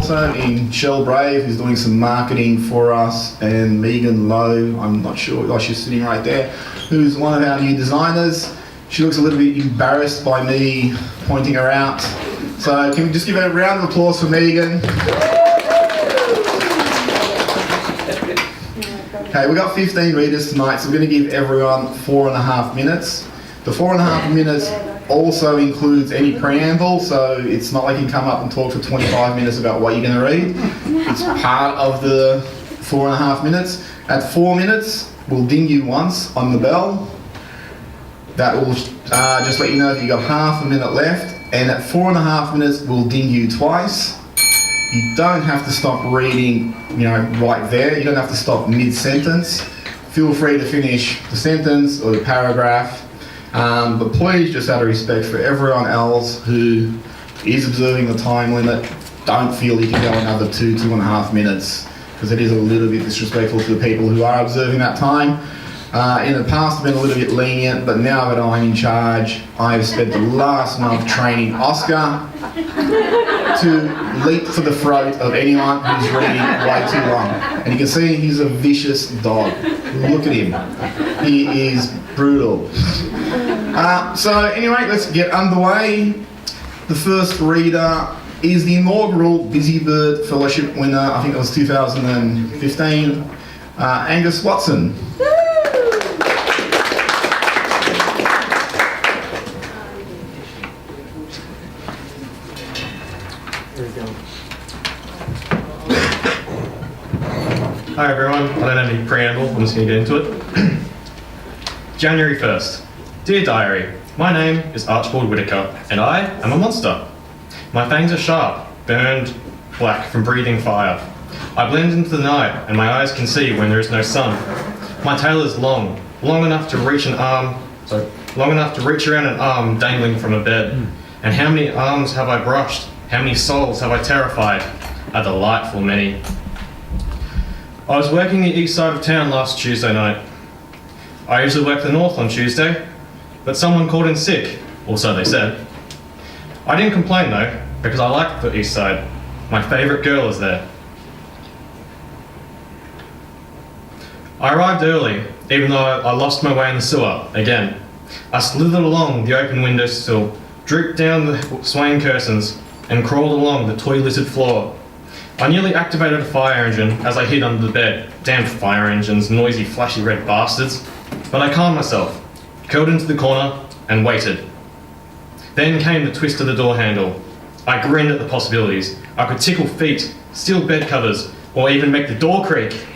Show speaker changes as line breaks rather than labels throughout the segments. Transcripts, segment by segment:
Also in Shell Brave, who's doing some marketing for us, and Megan Lowe, I'm not sure, oh, she's sitting right there, who's one of our new designers. She looks a little bit embarrassed by me pointing her out. So can we just give a round of applause for Megan? Okay, we've got 15 readers tonight, so we're going to give everyone 4.5 minutes. The 4.5 minutes also includes any preamble, so it's not like you can come up and talk for 25 minutes about what you're going to read. It's part of the 4.5 minutes. At 4 minutes, we'll ding you once on the bell. That will just let you know that you've got half a minute left. And at 4.5 minutes, we'll ding you twice. You don't have to stop reading, right there. You don't have to stop mid-sentence. Feel free to finish the sentence or the paragraph. But please, just out of respect for everyone else who is observing the time limit, don't feel you can go another 2.5 minutes, because it is a little bit disrespectful to the people who are observing that time. In the past, I've been a little bit lenient, but now that I'm in charge, I've spent the last month training Oscar to leap for the throat of anyone who's reading way too long. And you can see he's a vicious dog. Look at him. He is brutal. So anyway, let's get underway. The first reader is the inaugural Busybird Fellowship winner, I think it was 2015, Angus Watson.
Hi everyone, I don't have any preamble, I'm just going to get into it. January 1st. Dear Diary, my name is Archibald Whitaker, and I am a monster. My fangs are sharp, burned black from breathing fire. I blend into the night, and my eyes can see when there is no sun. My tail is long enough to reach around an arm dangling from a bed. And how many arms have I brushed? How many souls have I terrified? A delightful many. I was working the east side of town last Tuesday night. I usually work the north on Tuesday, but someone called in sick, or so they said. I didn't complain though, because I like the east side. My favourite girl is there. I arrived early, even though I lost my way in the sewer, again. I slithered along the open windowsill, drooped down the swaying curtains, and crawled along the toy-littered floor. I nearly activated a fire engine as I hid under the bed. Damn fire engines, noisy, flashy red bastards. But I calmed myself, curled into the corner, and waited. Then came the twist of the door handle. I grinned at the possibilities. I could tickle feet, steal bed covers, or even make the door creak.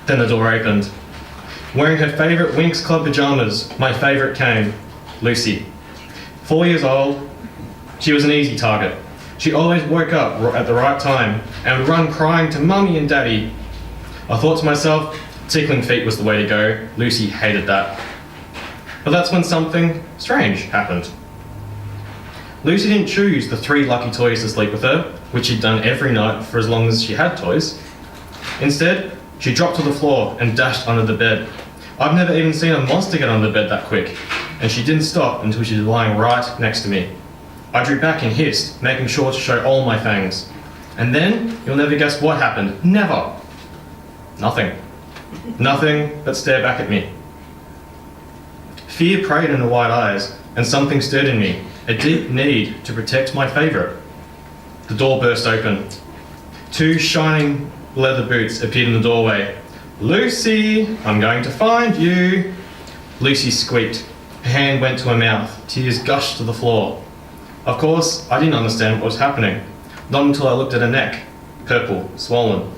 Then the door opened. Wearing her favourite Winx Club pyjamas, my favourite came, Lucy. 4 years old, she was an easy target. She always woke up at the right time and would run crying to Mummy and Daddy. I thought to myself, tickling feet was the way to go. Lucy hated that. But that's when something strange happened. Lucy didn't choose the 3 lucky toys to sleep with her, which she'd done every night for as long as she had toys. Instead, she dropped to the floor and dashed under the bed. I've never even seen a monster get under the bed that quick, and she didn't stop until she was lying right next to me. I drew back and hissed, making sure to show all my fangs. And then, you'll never guess what happened. Never. Nothing. Nothing but stare back at me. Fear preyed in her white eyes, and something stirred in me, a deep need to protect my favourite. The door burst open. 2 shining leather boots appeared in the doorway. Lucy, I'm going to find you. Lucy squeaked. Her hand went to her mouth. Tears gushed to the floor. Of course, I didn't understand what was happening. Not until I looked at her neck. Purple, swollen.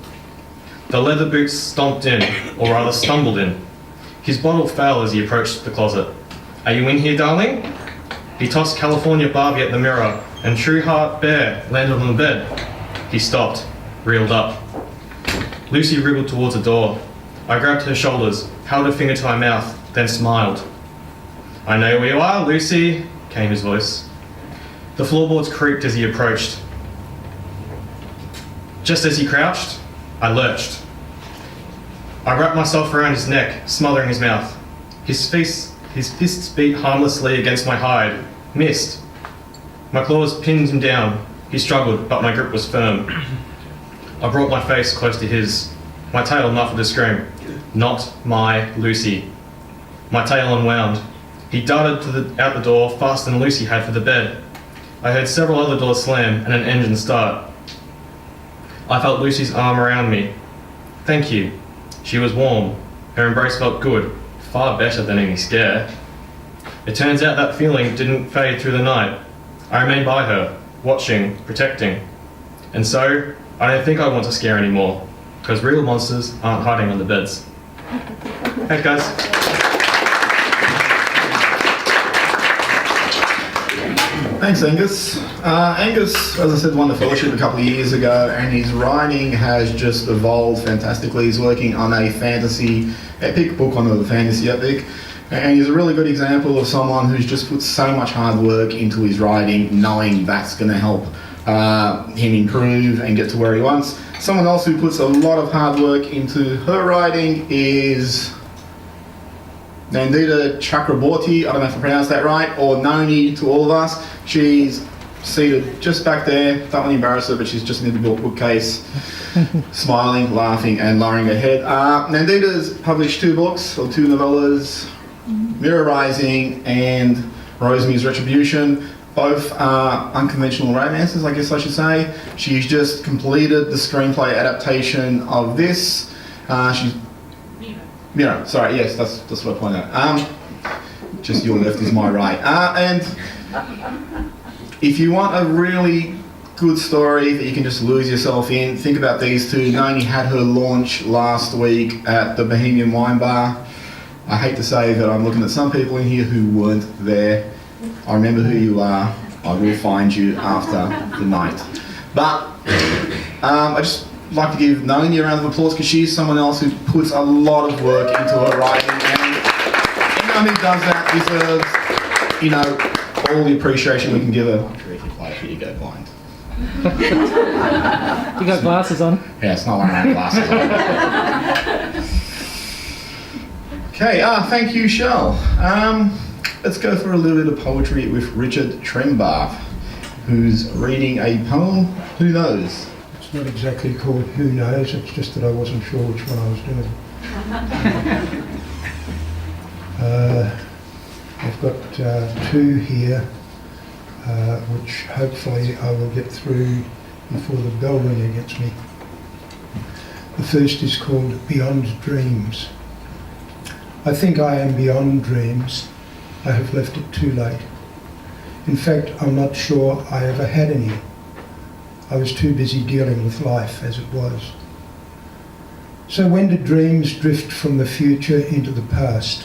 The leather boots stomped in, or rather stumbled in. His bottle fell as he approached the closet. Are you in here, darling? He tossed California Barbie at the mirror, and True Heart Bear landed on the bed. He stopped, reeled up. Lucy wriggled towards the door. I grabbed her shoulders, held her finger to my mouth, then smiled. I know where you are, Lucy, came his voice. The floorboards creaked as he approached. Just as he crouched, I lurched. I wrapped myself around his neck, smothering his mouth. His fists beat harmlessly against my hide, missed. My claws pinned him down, He struggled, but my grip was firm. I brought my face close to his. My tail muffled a scream. Not my Lucy. My tail unwound. He darted out the door faster than Lucy had for the bed. I heard several other doors slam and an engine start. I felt Lucy's arm around me. Thank you. She was warm. Her embrace felt good, far better than any scare. It turns out that feeling didn't fade through the night. I remained by her, watching, protecting. And so, I don't think I want to scare anymore, because real monsters aren't hiding under beds. Thanks, guys.
Thanks, Angus. Angus, as I said, won the fellowship a couple of years ago, and his writing has just evolved fantastically. He's working on a fantasy epic, book on a fantasy epic, and he's a really good example of someone who's just put so much hard work into his writing, knowing that's going to help him improve and get to where he wants. Someone else who puts a lot of hard work into her writing is Nandita Chakraborty, I don't know if I pronounced that right, or Noni to all of us. She's seated just back there. Don't want to embarrass her, but she's just in the bookcase, smiling, laughing, and lowering her head. Nandita's published 2 books, or 2 novellas, Mirror Rising and Rosemary's Retribution. Both are unconventional romances, I guess I should say. She's just completed the screenplay adaptation of this. Sorry, yes, that's what I pointed out. Just your left is my right. And if you want a really good story that you can just lose yourself in, think about these 2. Noni had her launch last week at the Bohemian Wine Bar. I hate to say that I'm looking at some people in here who weren't there. I remember who you are. I will find you after the night. But I just like to give Noni a round of applause because she's someone else who puts a lot of work into her writing, and anyone who does that deserves, all the appreciation we can give her. I'm sure if you play it, you go blind.
You got glasses on?
Yeah, it's not like I have glasses on. Okay, thank you, Shell. Let's go for a little bit of poetry with Richard Trembath, who's reading a poem, Who Knows?
It's not exactly called Who Knows, it's just that I wasn't sure which one I was doing. I've got 2 here, which hopefully I will get through before the bell ringer gets me. The first is called Beyond Dreams. I think I am beyond dreams. I have left it too late. In fact, I'm not sure I ever had any. I was too busy dealing with life as it was. So when do dreams drift from the future into the past?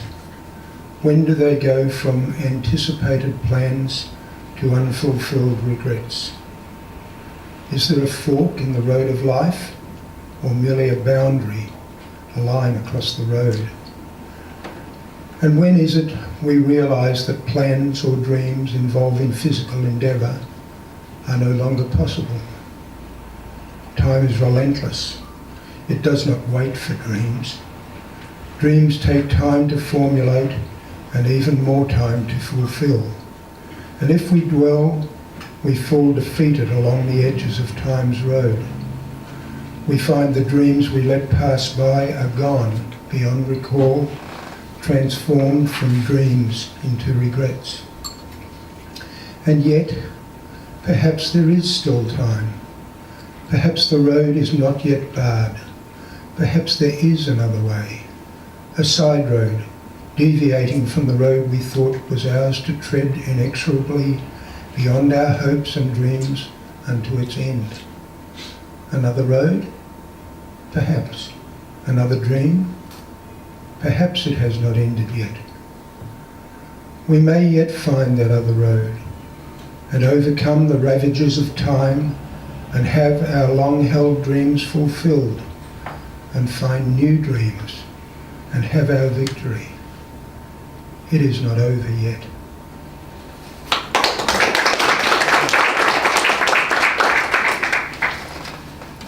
When do they go from anticipated plans to unfulfilled regrets? Is there a fork in the road of life, or merely a boundary, a line across the road? And when is it we realise that plans or dreams involving physical endeavour are no longer possible? Time is relentless. It does not wait for dreams. Dreams take time to formulate and even more time to fulfil. And if we dwell, we fall defeated along the edges of time's road. We find the dreams we let pass by are gone beyond recall, transformed from dreams into regrets. And yet, perhaps there is still time. Perhaps the road is not yet barred. Perhaps there is another way, a side road, deviating from the road we thought was ours to tread inexorably beyond our hopes and dreams unto its end. Another road? Perhaps. Another dream? Perhaps it has not ended yet. We may yet find that other road and overcome the ravages of time and have our long-held dreams fulfilled and find new dreams and have our victory. It is not over yet.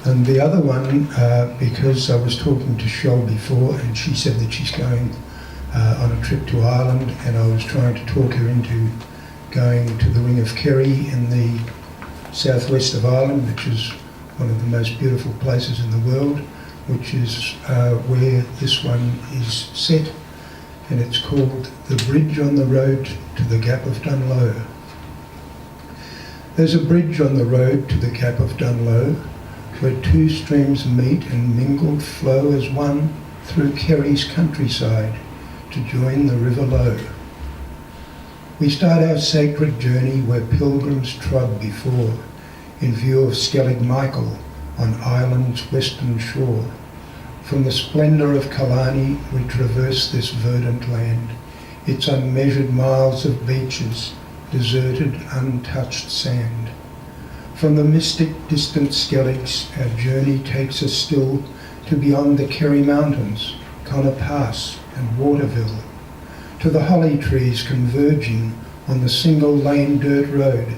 And the other one, because I was talking to Shell before and she said that she's going on a trip to Ireland, and I was trying to talk her into going to the Ring of Kerry in the southwest of Ireland, which is one of the most beautiful places in the world, which is where this one is set, and it's called The Bridge on the Road to the Gap of Dunloe. There's a bridge on the road to the Gap of Dunloe, where two streams meet and mingled flow as one through Kerry's countryside to join the River Lowe. We start our sacred journey where pilgrims trod before, in view of Skellig Michael on Ireland's western shore. From the splendour of Killarney we traverse this verdant land, its unmeasured miles of beaches, deserted, untouched sand. From the mystic distant Skelligs our journey takes us still to beyond the Kerry Mountains, Connor Pass and Waterville, to the holly trees converging on the single lane dirt road,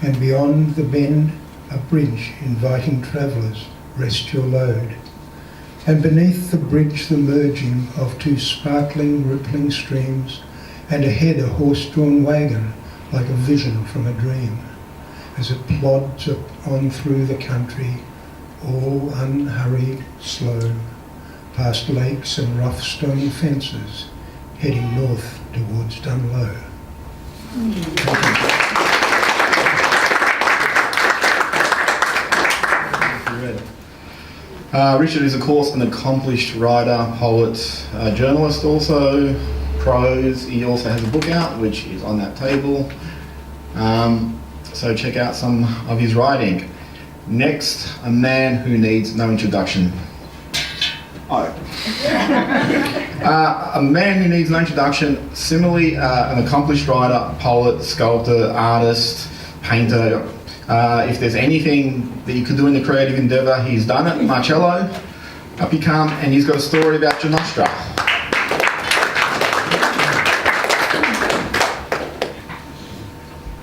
and beyond the bend a bridge inviting travellers, rest your load. And beneath the bridge the merging of two sparkling rippling streams, and ahead a horse-drawn wagon like a vision from a dream, as it plods on through the country, all unhurried, slow, past lakes and rough stone fences, heading north towards Dunloe.
Richard is, of course, an accomplished writer, poet, journalist also, prose. He also has a book out, which is on that table. So check out some of his writing. Next, a man who needs no introduction. Oh. A man who needs no introduction, similarly an accomplished writer, poet, sculptor, artist, painter. If there's anything that you could do in the creative endeavour, he's done it. Marcello, up you come, and he's got a story about Ginostra.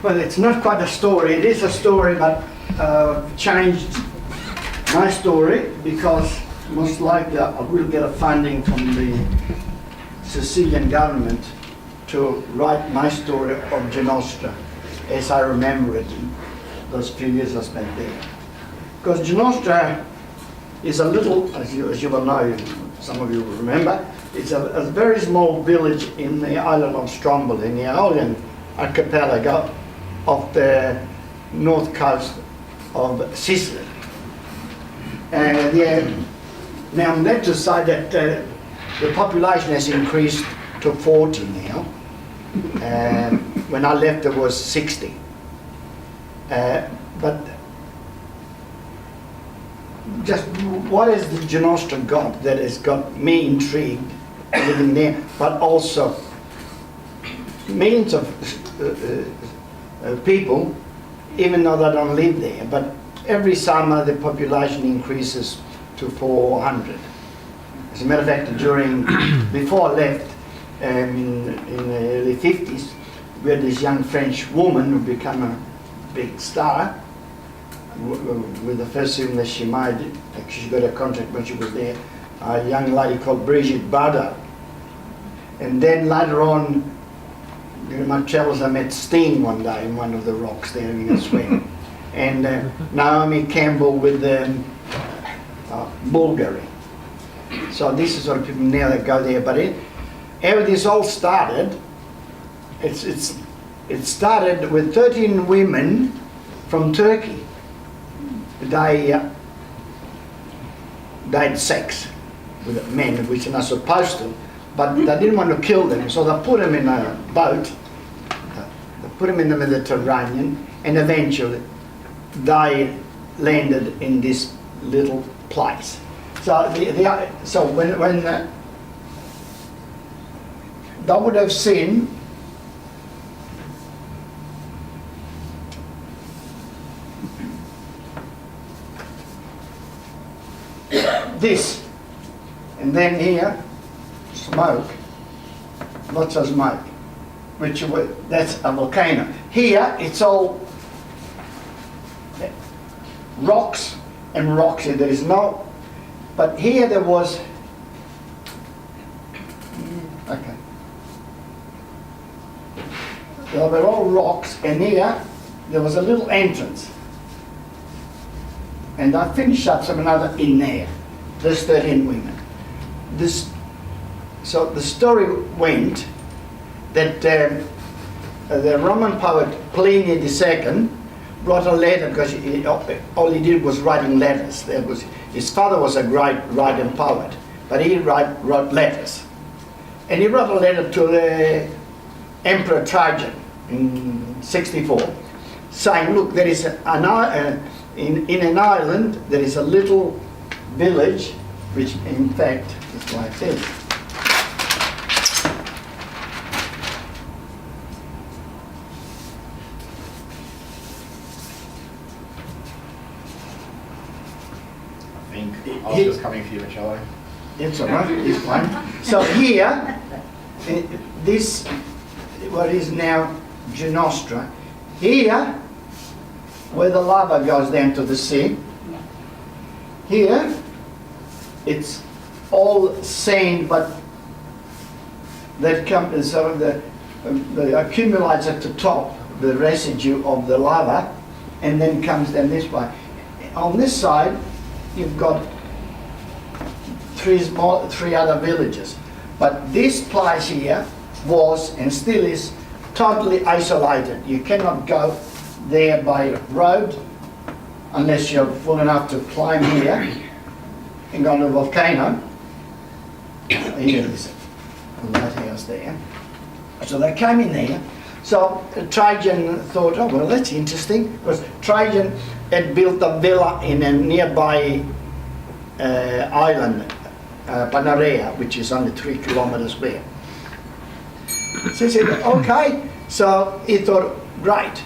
Well, it's not quite a story. It is a story, but changed my story because most likely I will get a funding from the Sicilian government to write my story of Ginostra as I remember it in those few years I spent there. Because Ginostra is a little, as you will know, some of you will remember, it's a very small village in the island of Stromboli, in the Aeolian archipelago of the north coast of Sicily. Now I'm glad to say that the population has increased to 40 now. When I left there was 60. But just what has the Ginostra got that has got me intrigued living there, but also millions of people, even though they don't live there, but every summer the population increases to 400. As a matter of fact, before I left in the early 50s, we had this young French woman who became a big star with the first film that she made. Actually, she got a contract when she was there, a young lady called Brigitte Bardot. And then later on, during my travels, I met Steen one day in one of the rocks there having a swim. And Naomi Campbell with Bulgari. So this is sort of people now that go there. But how this all started, it started with 13 women from Turkey. They had sex with men, which they're not supposed to, but they didn't want to kill them, so they put them in a boat, they put them in the Mediterranean, and eventually they landed in this little place. So so when they would have seen this, and then here, smoke, lots of smoke, that's a volcano. Here, it's all rocks and rocks, there is no, but here there was, okay, they were all rocks, and here there was a little entrance, And I finished up some another in there. There's 13 women. So the story went that the Roman poet Pliny II wrote a letter, because all he did was writing letters. His father was a great writer and poet, but he wrote letters. And he wrote a letter to the Emperor Trajan in 64, saying, look, there is in an island, there is a little village, which in fact is like this.
I was just coming for you, Michelle.
It's all right, it's fine. So here, this, what is now Ginostra, here, where the lava goes down to the sea, here, it's all sand, but that comes, so the accumulates at the top, the residue of the lava, and then comes down this way. On this side, you've got three other villages. But this place here was, and still is, totally isolated. You cannot go there by road unless you're full enough to climb here and go to the volcano. Here is a lighthouse there. So they came in there. So Trajan thought, oh well, that's interesting, because Trajan had built a villa in a nearby island, Panarea, which is only 3 kilometers away. So he said, okay. So he thought, great,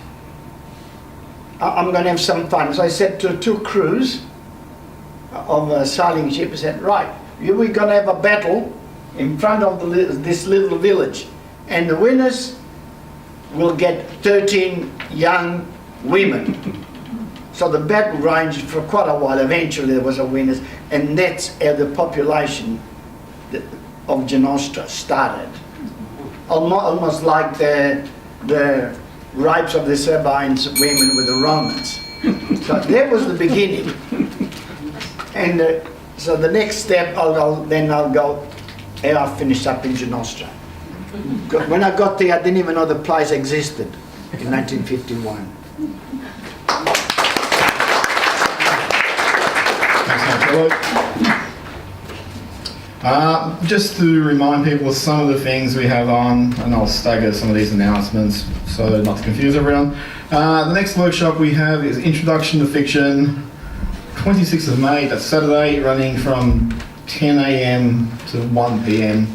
I'm going to have some fun. So I said to 2 crews of a sailing ship, I said, right, we're going to have a battle in front of this little village, and the winners will get 13 young women. So the battle ranged for quite a while. Eventually there was a winner, and that's how the population of Ginostra started. Almost like the rapes of the Sabines women with the Romans. So that was the beginning. And so the next step, I'll go how I finished up in Ginostra. When I got there, I didn't even know the place existed in 1951.
Just to remind people of some of the things we have on, and I'll stagger some of these announcements so not to confuse everyone. The next workshop we have is Introduction to Fiction, 26th of May, that's Saturday, running from 10 a.m. to 1 p.m.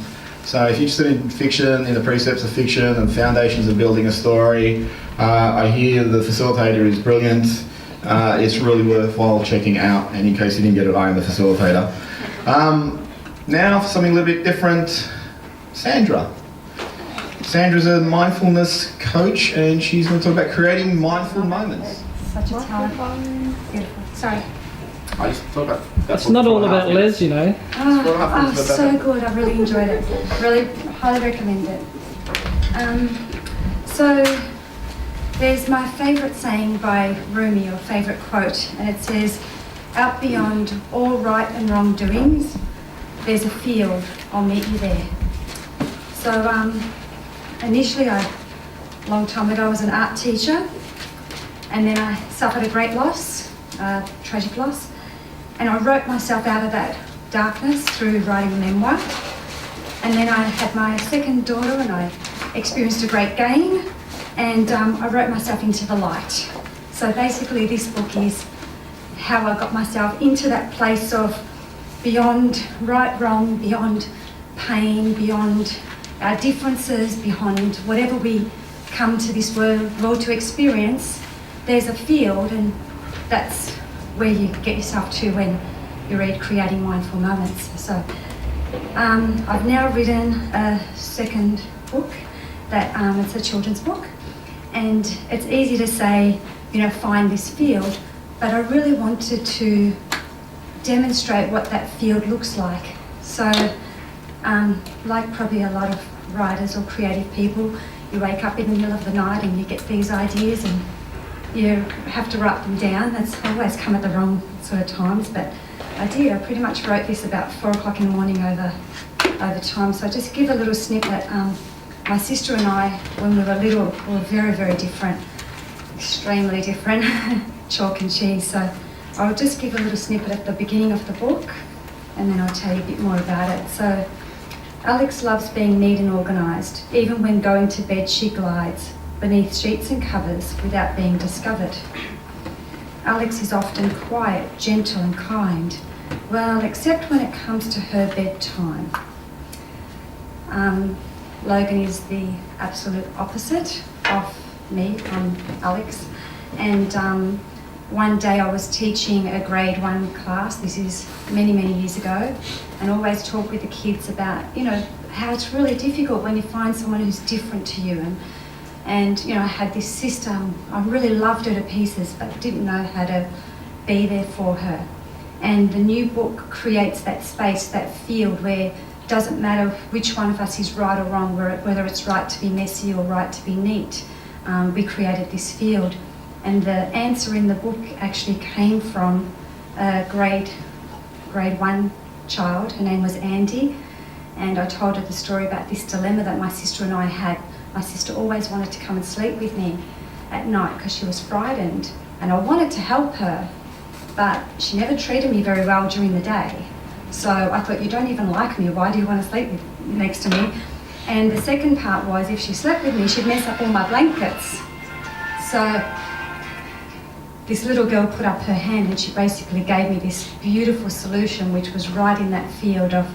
So if you're interested in fiction, in the precepts of fiction and foundations of building a story, I hear the facilitator is brilliant. It's really worthwhile checking out, and in case you didn't get it, I am the facilitator. Now for something a little bit different, Sandra. Sandra's a mindfulness coach, and she's going to talk about creating mindful moments.
Such a talent. Beautiful. Sorry.
I just thought about
It's not all about Les, you know.
Oh, so good. I really enjoyed it. Really highly recommend it. So there's my favourite saying by Rumi, or favourite quote, and it says, out beyond all right and wrong doings, there's a field, I'll meet you there. So initially, a long time ago, I was an art teacher, and then I suffered a great loss, tragic loss, and I wrote myself out of that darkness through writing a memoir. And then I had my second daughter, and I experienced a great gain, and I wrote myself into the light. So basically this book is how I got myself into that place of beyond right, wrong, beyond pain, beyond our differences, beyond whatever we come to this world to experience. There's a field, and that's where you get yourself to when you read Creating Mindful Moments. So I've now written a second book that it's a children's book, and it's easy to say, you know, find this field, but I really wanted to demonstrate what that field looks like. So like probably a lot of writers or creative people, you wake up in the middle of the night and you get these ideas, and you have to write them down. That's always come at the wrong sort of times, but I did. I pretty much wrote this about 4 o'clock in the morning over time. So I just give a little snippet. My sister and I, when we were little, were very, very different, extremely different, chalk and cheese. So I'll just give a little snippet at the beginning of the book, and then I'll tell you a bit more about it. So Alex loves being neat and organised. Even when going to bed, she glides beneath sheets and covers without being discovered. Alex is often quiet, gentle and kind. Well, except when it comes to her bedtime. Logan is the absolute opposite of me. I'm Alex. And one day I was teaching a grade 1 class, this is many, many years ago, and always talk with the kids about, how it's really difficult when you find someone who's different to you. And I had this sister, I really loved her to pieces, but didn't know how to be there for her. And the new book creates that space, that field where it doesn't matter which one of us is right or wrong, whether it's right to be messy or right to be neat. We created this field. And the answer in the book actually came from a grade 1 child. Her name was Andy. And I told her the story about this dilemma that my sister and I had. My sister always wanted to come and sleep with me at night because she was frightened. And I wanted to help her, but she never treated me very well during the day. So I thought, you don't even like me, why do you want to sleep next to me? And the second part was, if she slept with me, she'd mess up all my blankets. So this little girl put up her hand and she basically gave me this beautiful solution, which was right in that field of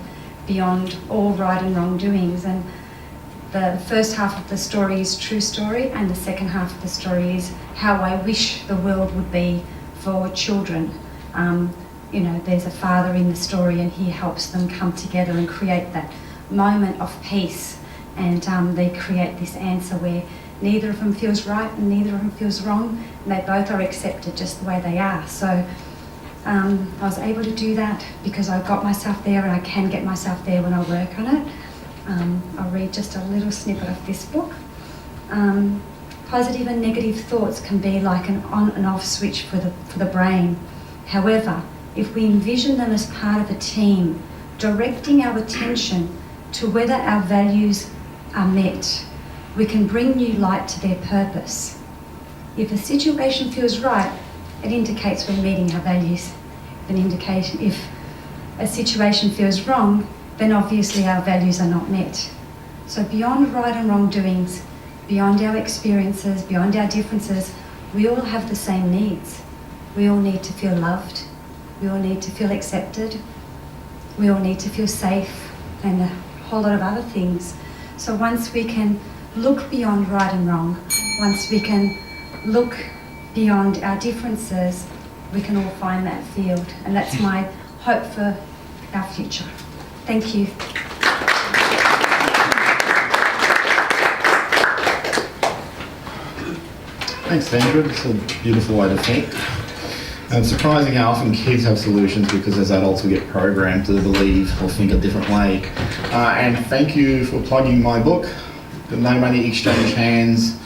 beyond all right and wrong doings. And the first half of the story is true story, and the second half of the story is how I wish the world would be for children. There's a father in the story and he helps them come together and create that moment of peace, and they create this answer where neither of them feels right and neither of them feels wrong, and they both are accepted just the way they are. So I was able to do that because I got myself there, and I can get myself there when I work on it. I'll read just a little snippet of this book. Positive and negative thoughts can be like an on and off switch for the brain. However, if we envision them as part of a team, directing our attention to whether our values are met, we can bring new light to their purpose. If a situation feels right, it indicates we're meeting our values. If a situation feels wrong, then obviously our values are not met. So beyond right and wrong doings, beyond our experiences, beyond our differences, we all have the same needs. We all need to feel loved. We all need to feel accepted. We all need to feel safe, and a whole lot of other things. So once we can look beyond right and wrong, once we can look beyond our differences, we can all find that field. And that's my hope for our future. Thank you.
Thanks, Sandra. It's a beautiful way to think. And it's surprising how often kids have solutions, because as adults we get programmed to believe or think a different way. And thank you for plugging my book. The No Money Exchange Hands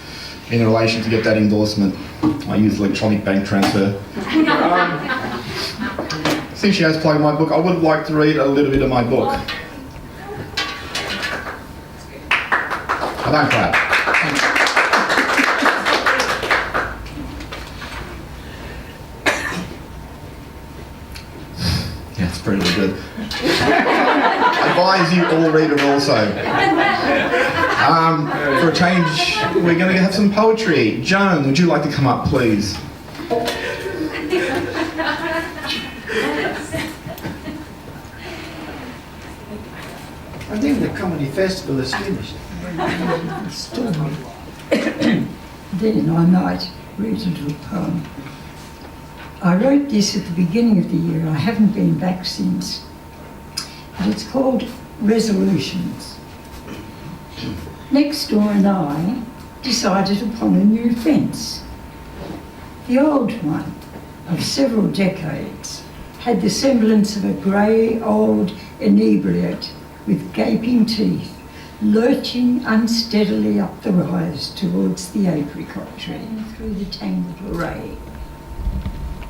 in relation to get that endorsement. I use electronic bank transfer. Since she has plugged my book, I would like to read a little bit of my book. I don't clap. Yeah, it's pretty good. Advise you all read it also. For a change, we're going to have some poetry. Joan, would you like to come up, please?
I think the comedy festival is finished.
Then I might read a little poem. I wrote this at the beginning of the year. I haven't been back since. But it's called Resolutions. Next door and I decided upon a new fence. The old one, of several decades, had the semblance of a grey old inebriate with gaping teeth lurching unsteadily up the rise towards the apricot tree through the tangled array,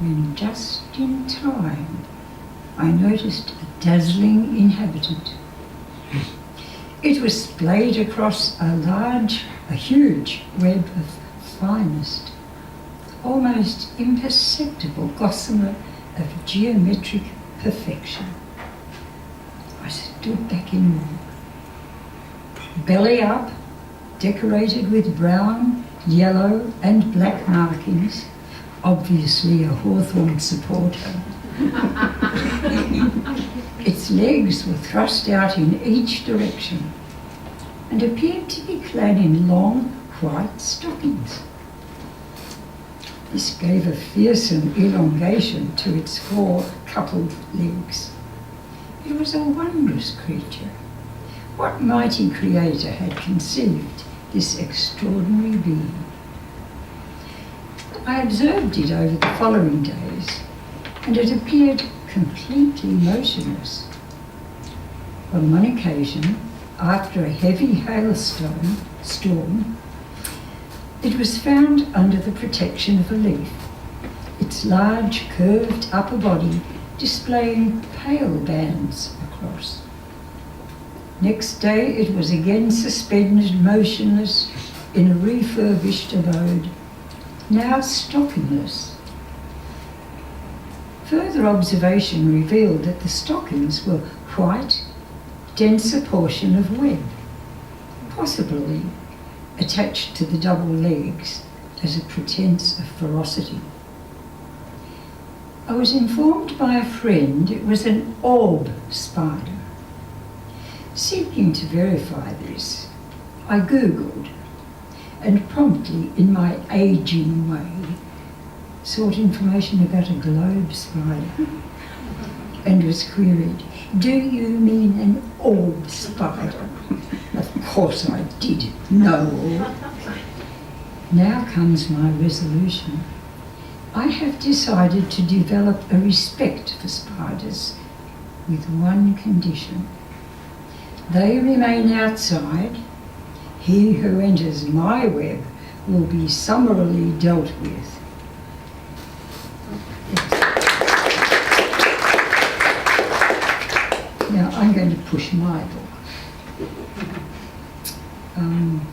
when just in time I noticed a dazzling inhabitant. It was splayed across a huge web of finest, almost imperceptible gossamer of geometric perfection. I stood back in awe. Belly up, decorated with brown, yellow and black markings, obviously a Hawthorn supporter. Its legs were thrust out in each direction and appeared to be clad in long white stockings. This gave a fearsome elongation to its 4 coupled legs. It was a wondrous creature. What mighty creator had conceived this extraordinary being? I observed it over the following days, and it appeared completely motionless. On one occasion, after a heavy storm, it was found under the protection of a leaf, its large curved upper body displaying pale bands across. Next day it was again suspended motionless in a refurbished abode, now stockingless. Further observation revealed that the stockings were white, denser portion of web, possibly attached to the double legs as a pretence of ferocity. I was informed by a friend it was an orb spider. Seeking to verify this, I googled and promptly, in my aging way, sought information about a globe spider and was queried, "Do you mean an orb spider?" Of course I did. No. Now comes my resolution. I have decided to develop a respect for spiders with one condition. They remain outside. He who enters my web will be summarily dealt with. Now I'm going to push my book.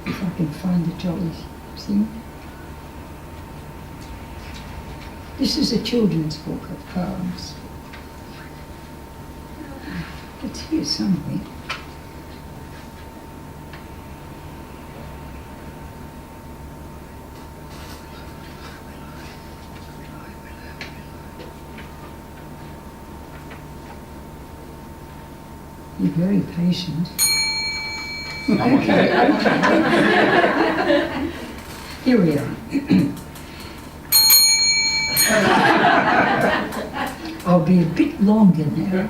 If I can find the jolly thing. This is a children's book of poems. It's here somewhere. You're very patient. Okay. Here we are. I'll be a bit longer now.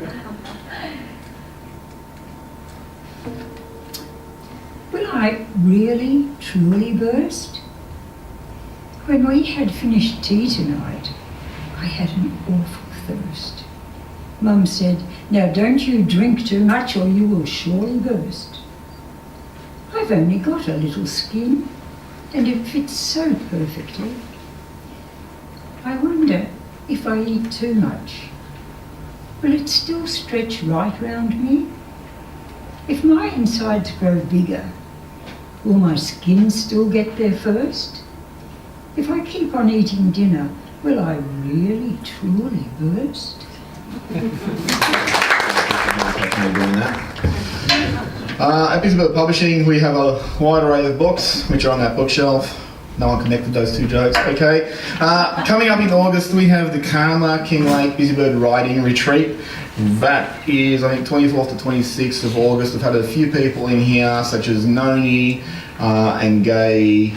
Will I really, truly burst? When we had finished tea tonight, I had an awful thirst. Mum said, "Now don't you drink too much or you will surely burst." I've only got a little skin and it fits so perfectly. I wonder if I eat too much, will it still stretch right round me? If my insides grow bigger, will my skin still get there first? If I keep on eating dinner, will I really, truly burst?
At Busybird Publishing, we have a wide array of books which are on that bookshelf. No one connected those two jokes. Okay. Coming up in August, we have the Karma King Lake Busybird Riding Retreat. That is, I think, 24th to 26th of August. We've had a few people in here, such as Noni and Gay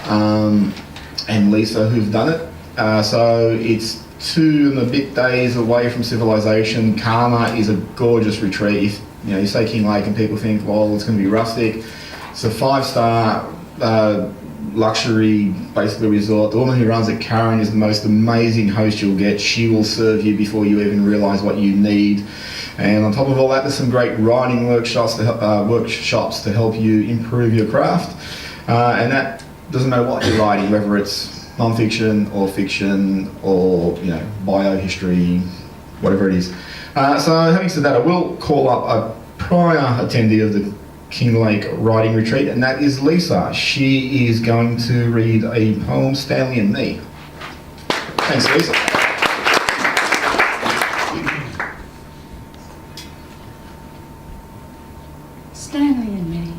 and Lisa, who've done it. So it's 2 and a bit days away from civilization. Karma is a gorgeous retreat. If, you say King Lake and people think, well, it's going to be rustic. It's a 5-star luxury, basically resort. The woman who runs it, Karen, is the most amazing host you'll get. She will serve you before you even realise what you need. And on top of all that, there's some great writing workshops to help you improve your craft. And that doesn't matter what you're writing, whether it's non-fiction or fiction or biohistory, whatever it is. So having said that, I will call up a prior attendee of the King Lake Writing Retreat, and that is Lisa. She is going to read a poem, Stanley and Me. Thanks, Lisa.
Stanley and me.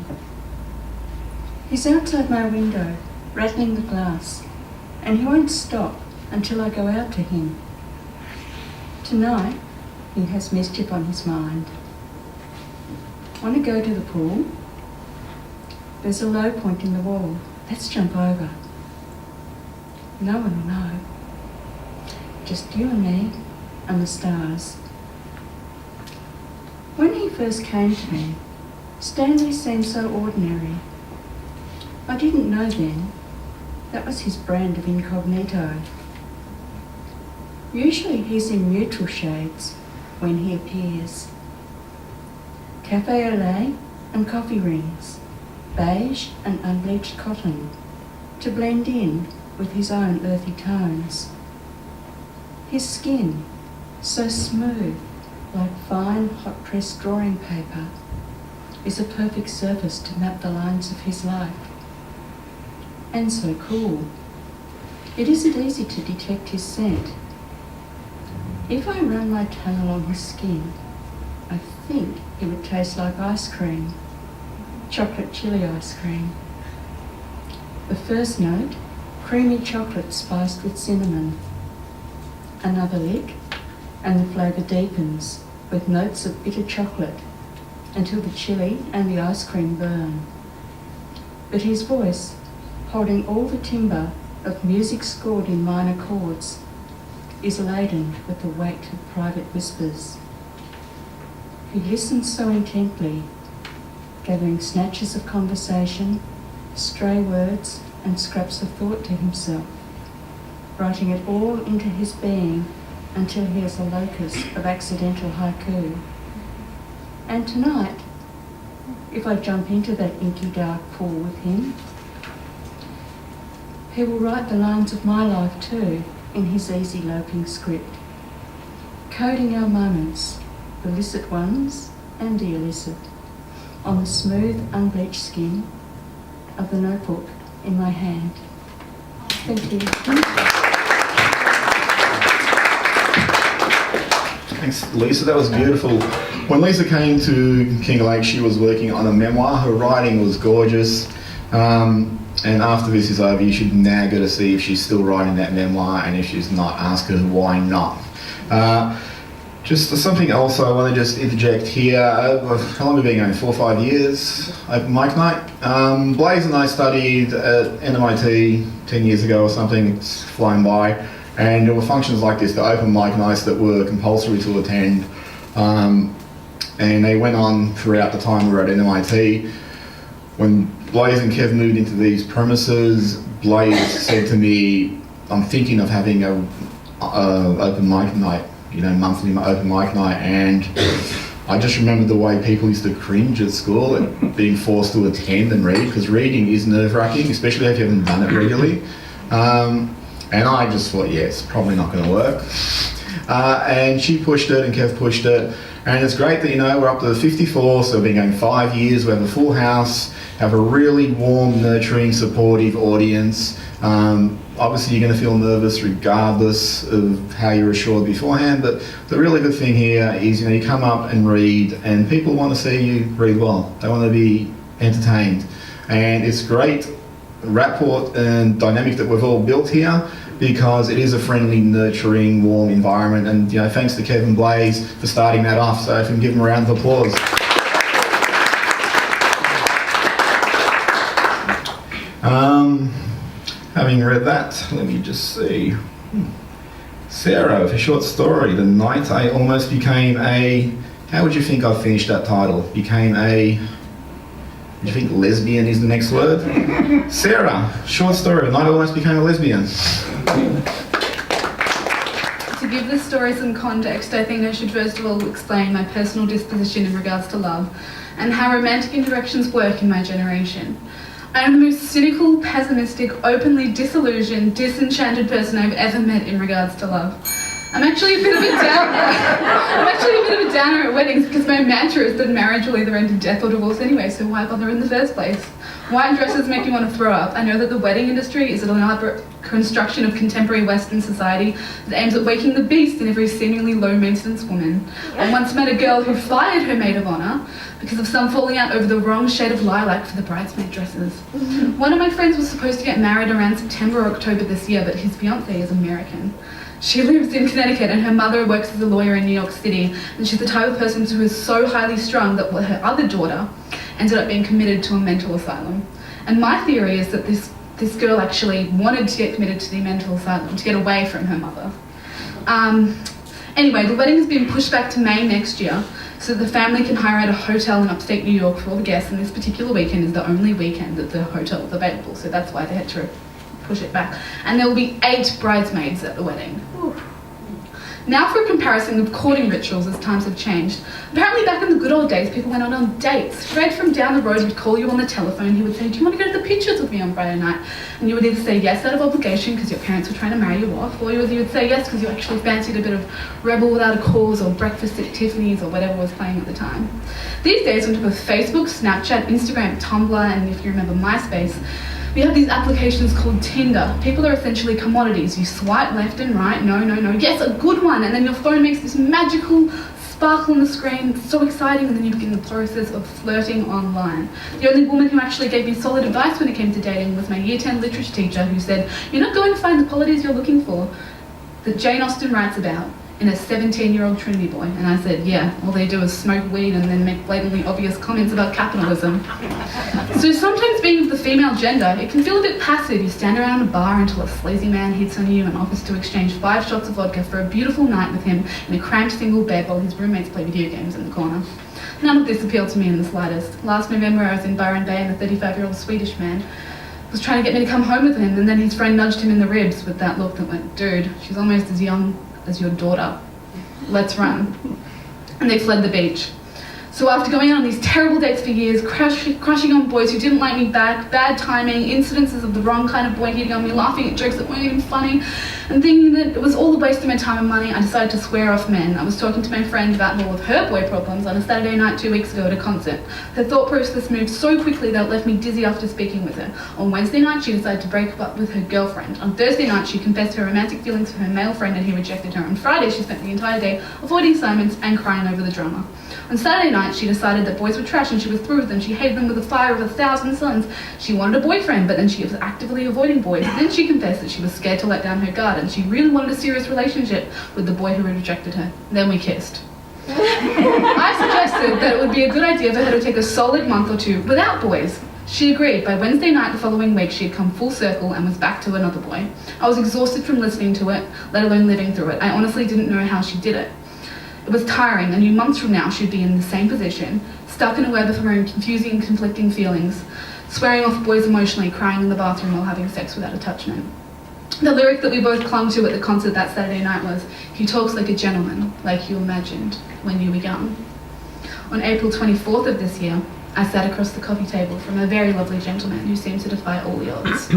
He's outside my window, rattling the glass, and he won't stop until I go out to him. Tonight, he has mischief on his mind. Want to go to the pool? There's a low point in the wall. Let's jump over. No one will know. Just you and me and the stars. When he first came to me, Stanley seemed so ordinary. I didn't know then that was his brand of incognito. Usually he's in neutral shades when he appears. Cafe au lait and coffee rings, beige and unbleached cotton, to blend in with his own earthy tones. His skin, so smooth, like fine hot-pressed drawing paper, is a perfect surface to map the lines of his life. And so cool. It isn't easy to detect his scent. If I run my tongue along his skin, I think it would taste like ice cream, chocolate chili ice cream. The first note, creamy chocolate spiced with cinnamon. Another lick, and the flavour deepens with notes of bitter chocolate until the chili and the ice cream burn. But his voice, holding all the timbre of music scored in minor chords, is laden with the weight of private whispers. He listens so intently, gathering snatches of conversation, stray words and scraps of thought to himself, writing it all into his being until he is a locus of accidental haiku. And tonight, if I jump into that inky dark pool with him, he will write the lines of my life too in his easy loping script, coding our moments, the licit ones and the illicit, on the smooth, unbleached skin of the notebook in my hand. Thank you.
Thanks, Lisa. That was beautiful. When Lisa came to King Lake, she was working on a memoir. Her writing was gorgeous. And after this is over, you should nag her to see if she's still writing that memoir, and if she's not, ask her why not. Just something else I want to just interject here. How long have we been going? 4 or 5 years? Open mic night. Blaze and I studied at NMIT 10 years ago or something. It's flown by. And there were functions like this, the open mic nights that were compulsory to attend. And they went on throughout the time we were at NMIT. When Blaze and Kev moved into these premises, Blaze said to me, I'm thinking of having a open mic night, monthly open mic night. And I just remembered the way people used to cringe at school at being forced to attend and read, because reading is nerve-wracking, especially if you haven't done it regularly. And I just thought, yeah, it's probably not going to work. And she pushed it and Kev pushed it. And it's great that, we're up to 54, so we've been going 5 years. We have a full house, have a really warm, nurturing, supportive audience. Obviously, you're going to feel nervous regardless of how you're assured beforehand. But the really good thing here is, you come up and read, and people want to see you read well. They want to be entertained. And it's great rapport and dynamic that we've all built here, because it is a friendly, nurturing, warm environment. And thanks to Kevin Blaze for starting that off. So if we can give him a round of applause. Having read that, let me just see. Sarah, with a short story, The Night I Almost Became a... How would you think I finished that title? Became a Do you think lesbian is the next word? Sarah, short story. Night almost became a lesbian.
To give this story some context, I think I should first of all explain my personal disposition in regards to love and how romantic interactions work in my generation. I am the most cynical, pessimistic, openly disillusioned, disenchanted person I've ever met in regards to love. I'm actually a bit of a downer at weddings because my mantra is that marriage will either end in death or divorce anyway, so why bother in the first place? White dresses make me want to throw up. I know that the wedding industry is an elaborate construction of contemporary Western society that aims at waking the beast in every seemingly low-maintenance woman. I once met a girl who fired her maid of honour because of some falling out over the wrong shade of lilac for the bridesmaid dresses. One of my friends was supposed to get married around September or October this year, but his fiancé is American. She lives in Connecticut and her mother works as a lawyer in New York City, and she's the type of person who is so highly strung that her other daughter ended up being committed to a mental asylum. And my theory is that this girl actually wanted to get committed to the mental asylum to get away from her mother. Anyway, the wedding has been pushed back to May next year so that the family can hire out a hotel in upstate New York for all the guests, and this particular weekend is the only weekend that the hotel is available, so that's why they had to push it back. And there will be 8 bridesmaids at the wedding. Now for a comparison of courting rituals as times have changed. Apparently back in the good old days, people went out on dates. Fred from down the road would call you on the telephone. He would say, do you want to go to the pictures with me on Friday night? And you would either say yes out of obligation because your parents were trying to marry you off, or you would say yes because you actually fancied a bit of Rebel Without a Cause or Breakfast at Tiffany's or whatever was playing at the time. These days, on top of Facebook, Snapchat, Instagram, Tumblr, and if you remember MySpace, we have these applications called Tinder. People are essentially commodities. You swipe left and right, no, yes, a good one, and then your phone makes this magical sparkle on the screen, it's so exciting, and then you begin the process of flirting online. The only woman who actually gave me solid advice when it came to dating was my Year 10 literature teacher, who said, you're not going to find the qualities you're looking for that Jane Austen writes about in a 17-year-old Trinity boy. And I said, yeah, all they do is smoke weed and then make blatantly obvious comments about capitalism. So sometimes being of the female gender, it can feel a bit passive. You stand around a bar until a sleazy man hits on you and offers to exchange 5 shots of vodka for a beautiful night with him in a cramped single bed while his roommates play video games in the corner. None of this appealed to me in the slightest. Last November I was in Byron Bay and a 35-year-old Swedish man was trying to get me to come home with him, and then his friend nudged him in the ribs with that look that went, dude, she's almost as young as your daughter. Let's run. And they fled the beach. So after going on these terrible dates for years, crushing on boys who didn't like me back, bad timing, incidences of the wrong kind of boy hitting on me, laughing at jokes that weren't even funny, and thinking that it was all a waste of my time and money, I decided to swear off men. I was talking to my friend about all of her boy problems on a Saturday night 2 weeks ago at a concert. Her thought process moved so quickly that it left me dizzy after speaking with her. On Wednesday night, she decided to break up with her girlfriend. On Thursday night, she confessed her romantic feelings for her male friend and he rejected her. On Friday, she spent the entire day avoiding assignments and crying over the drama. On Saturday night, she decided that boys were trash and she was through with them. She hated them with the fire of 1,000 suns. She wanted a boyfriend, but then she was actively avoiding boys. Then she confessed that she was scared to let down her guard and she really wanted a serious relationship with the boy who had rejected her. Then we kissed. I suggested that it would be a good idea for her to take a solid month or 2 without boys. She agreed. By Wednesday night the following week, she had come full circle and was back to another boy. I was exhausted from listening to it, let alone living through it. I honestly didn't know how she did it. It was tiring. I knew months from now she'd be in the same position, stuck in a web of her own confusing and conflicting feelings, swearing off boys emotionally, crying in the bathroom while having sex without attachment. The lyric that we both clung to at the concert that Saturday night was, he talks like a gentleman, like you imagined when you were young. On April 24th of this year, I sat across the coffee table from a very lovely gentleman who seemed to defy all the odds.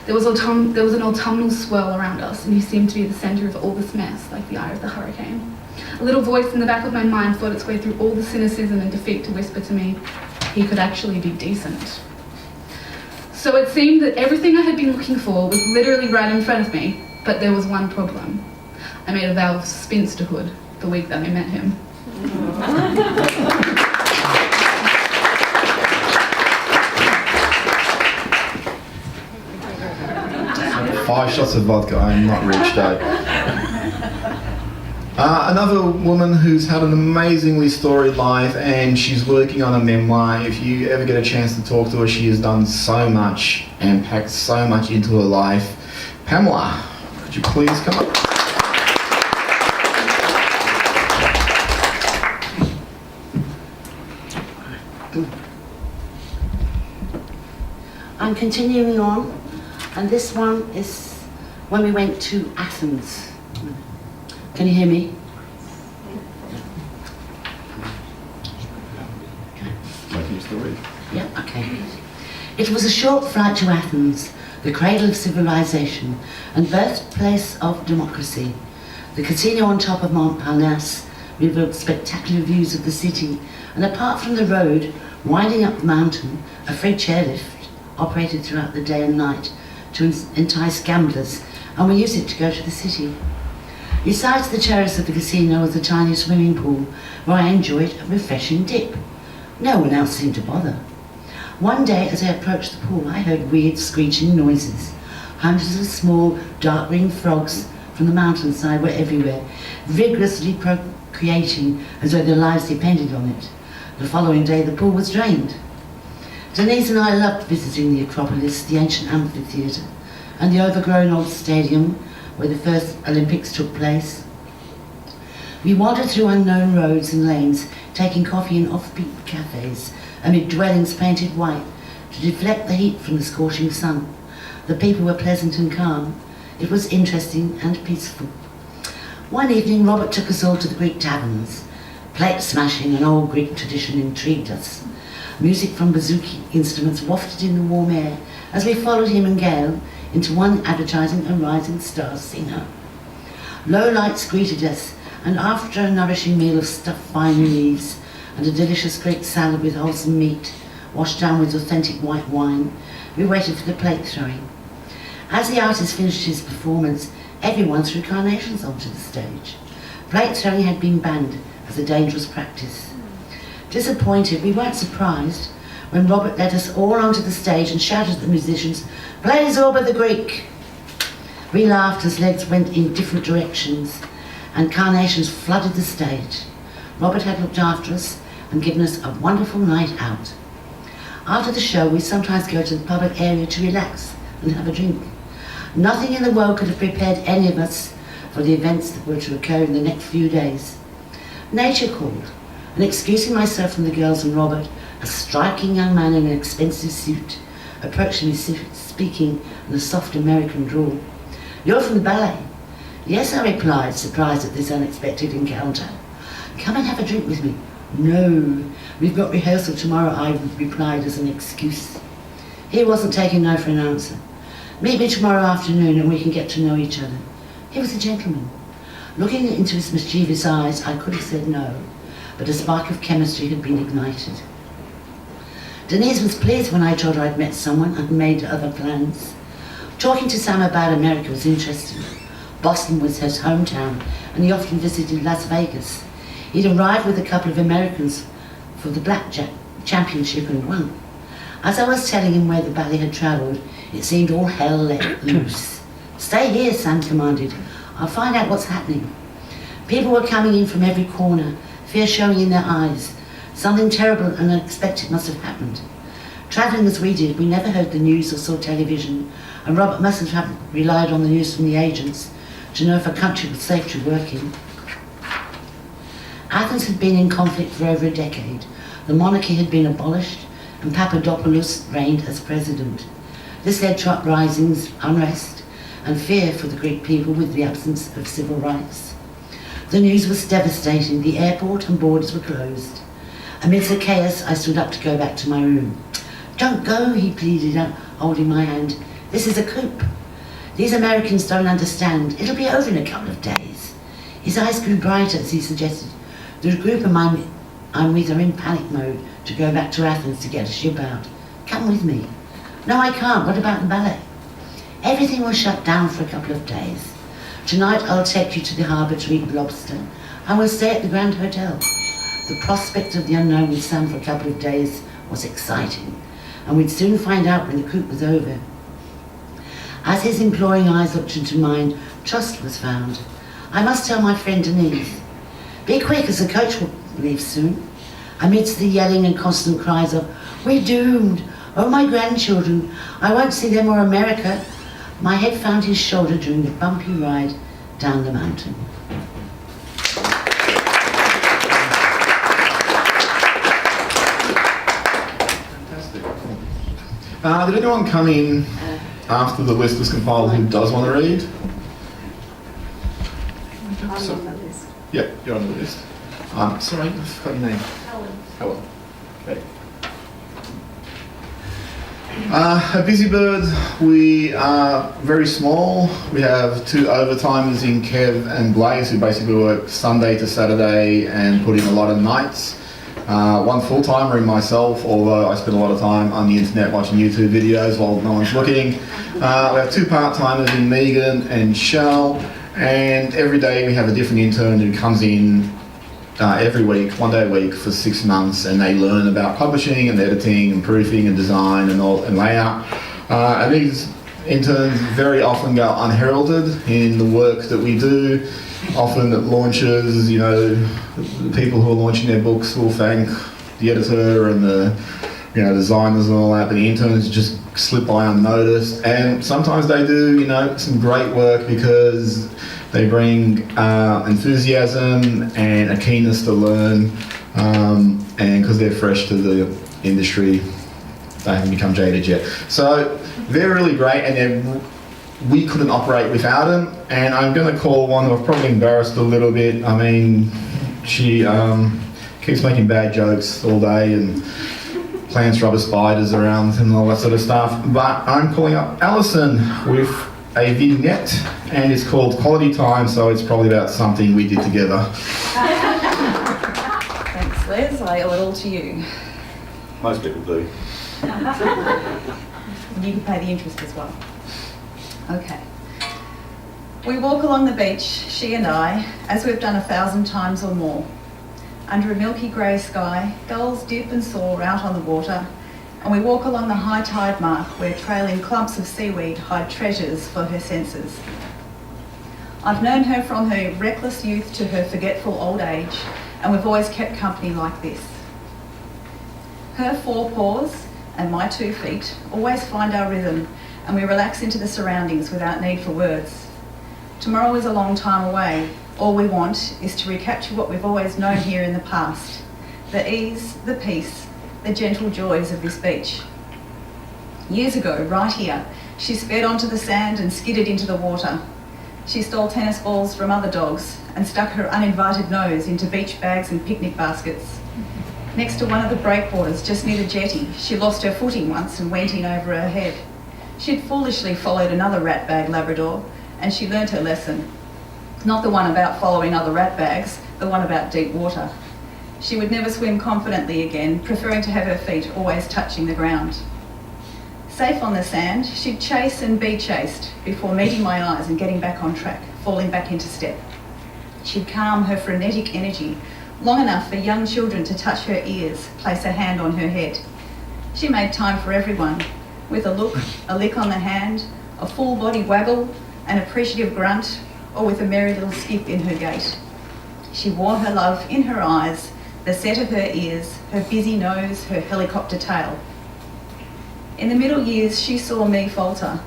There was an autumnal swirl around us, and he seemed to be the centre of all this mess, like the eye of the hurricane. A little voice in the back of my mind fought its way through all the cynicism and defeat to whisper to me, he could actually be decent. So it seemed that everything I had been looking for was literally right in front of me, but there was one problem. I made a vow of spinsterhood the week that I met him.
5 shots of vodka, I am not rich, though. Another woman who's had an amazingly storied life and she's working on a memoir. If you ever get a chance to talk to her, she has done so much and packed so much into her life. Pamela, could you please come up?
I'm continuing on, and this one is when we went to Athens. Can you hear me? Yeah, okay. It was a short flight to Athens, the cradle of civilization and birthplace of democracy. The casino on top of Mount Parnasse revealed spectacular views of the city, and apart from the road winding up the mountain, a free chairlift operated throughout the day and night to entice gamblers, and we used it to go to the city. Besides the terrace of the casino was a tiny swimming pool where I enjoyed a refreshing dip. No one else seemed to bother. One day, as I approached the pool, I heard weird screeching noises. Hundreds of small, dark green frogs from the mountainside were everywhere, vigorously procreating as though their lives depended on it. The following day, the pool was drained. Denise and I loved visiting the Acropolis, the ancient amphitheatre, and the overgrown old stadium where the first Olympics took place. We wandered through unknown roads and lanes, taking coffee in offbeat cafes amid dwellings painted white to deflect the heat from the scorching sun. The people were pleasant and calm. It was interesting and peaceful. One evening, Robert took us all to the Greek taverns. Plate smashing and old Greek tradition intrigued us. Music from bouzouki instruments wafted in the warm air as we followed him and Gail into one advertising a rising star singer. Low lights greeted us, and after a nourishing meal of stuffed vine leaves and a delicious Greek salad with wholesome meat, washed down with authentic white wine, we waited for the plate throwing. As the artist finished his performance, everyone threw carnations onto the stage. Plate throwing had been banned as a dangerous practice. Disappointed, we weren't surprised when Robert led us all onto the stage and shouted at the musicians, "Play Zorba the Greek!" We laughed as legs went in different directions and carnations flooded the stage. Robert had looked after us and given us a wonderful night out. After the show, we sometimes go to the public area to relax and have a drink. Nothing in the world could have prepared any of us for the events that were to occur in the next few days. Nature called, and excusing myself from the girls and Robert, a striking young man in an expensive suit approached me speaking in a soft American drawl. "You're from the ballet?" "Yes," I replied, surprised at this unexpected encounter. "Come and have a drink with me." "No, we've got rehearsal tomorrow," I replied as an excuse. He wasn't taking no for an answer. "Meet me tomorrow afternoon and we can get to know each other." He was a gentleman. Looking into his mischievous eyes, I could have said no, but a spark of chemistry had been ignited. Denise was pleased when I told her I'd met someone and made other plans. Talking to Sam about America was interesting. Boston was his hometown, and he often visited Las Vegas. He'd arrived with a couple of Americans for the blackjack championship and won. As I was telling him where the ballet had travelled, it seemed all hell let loose. "Stay here," Sam commanded. "I'll find out what's happening." People were coming in from every corner, fear showing in their eyes. Something terrible and unexpected must have happened. Travelling as we did, we never heard the news or saw television, and Robert mustn't have relied on the news from the agents to know if a country was safe to work in. Athens had been in conflict for over a decade. The monarchy had been abolished, and Papadopoulos reigned as president. This led to uprisings, unrest, and fear for the Greek people with the absence of civil rights. The news was devastating. The airport and borders were closed. Amidst the chaos, I stood up to go back to my room. "Don't go," he pleaded, holding my hand. "This is a coup. These Americans don't understand. It'll be over in a couple of days." His eyes grew brighter as he suggested, "The group I'm with are in panic mode to go back to Athens to get a ship out. Come with me." "No, I can't. What about the ballet?" "Everything will shut down for a couple of days. Tonight I'll take you to the harbour to eat lobster. I will stay at the Grand Hotel." The prospect of the unknown with Sam for a couple of days was exciting, and we'd soon find out when the coup was over. As his imploring eyes looked into mine, trust was found. "I must tell my friend Denise. Be quick, as the coach will leave soon." Amidst the yelling and constant cries of, "We're doomed! Oh, my grandchildren! I won't see them or America!" my head found his shoulder during the bumpy ride down the mountain.
Did anyone come in after the list was compiled who does want to read?
I'm on the list.
Yep, you're on the list. Sorry, I forgot your name. Helen. Okay. At Busybird, we are very small. We have 2 overtimers in Kev and Blaze who basically work Sunday to Saturday and put in a lot of nights. 1 full-timer in myself, although I spend a lot of time on the internet watching YouTube videos while no one's looking. We have 2 part-timers in Megan and Shell, and every day we have a different intern who comes in every week, 1 day a week for 6 months, and they learn about publishing and editing and proofing and design and layout. And these interns very often go unheralded in the work that we do. Often at launches, you know, the people who are launching their books will thank the editor and the, you know, designers and all that, but the interns just slip by unnoticed. And sometimes they do, you know, some great work because they bring enthusiasm and a keenness to learn, and because they're fresh to the industry, they haven't become jaded yet. So they're really great, and we couldn't operate without them. And I'm going to call one who I've probably embarrassed a little bit. I mean, she keeps making bad jokes all day and plants rubber spiders around and all that sort of stuff. But I'm calling up Alison with a vignette, and it's called Quality Time, so it's probably about something we did together.
Thanks, Les. I owe it all to you.
Most people do.
You can pay the interest as well. Okay. We walk along the beach, she and I, as we've done 1,000 times or more. Under a milky grey sky, gulls dip and soar out on the water, and we walk along the high tide mark where trailing clumps of seaweed hide treasures for her senses. I've known her from her reckless youth to her forgetful old age, and we've always kept company like this. Her 4 paws and my 2 feet always find our rhythm, and we relax into the surroundings without need for words. Tomorrow is a long time away. All we want is to recapture what we've always known here in the past, the ease, the peace, the gentle joys of this beach. Years ago, right here, she sped onto the sand and skidded into the water. She stole tennis balls from other dogs and stuck her uninvited nose into beach bags and picnic baskets. Next to one of the breakwaters just near the jetty, she lost her footing once and went in over her head. She'd foolishly followed another ratbag Labrador, and she learnt her lesson. Not the one about following other ratbags, the one about deep water. She would never swim confidently again, preferring to have her feet always touching the ground. Safe on the sand, she'd chase and be chased before meeting my eyes and getting back on track, falling back into step. She'd calm her frenetic energy long enough for young children to touch her ears, place a hand on her head. She made time for everyone, with a look, a lick on the hand, a full body waggle, an appreciative grunt, or with a merry little skip in her gait. She wore her love in her eyes, the set of her ears, her busy nose, her helicopter tail. In the middle years, she saw me falter.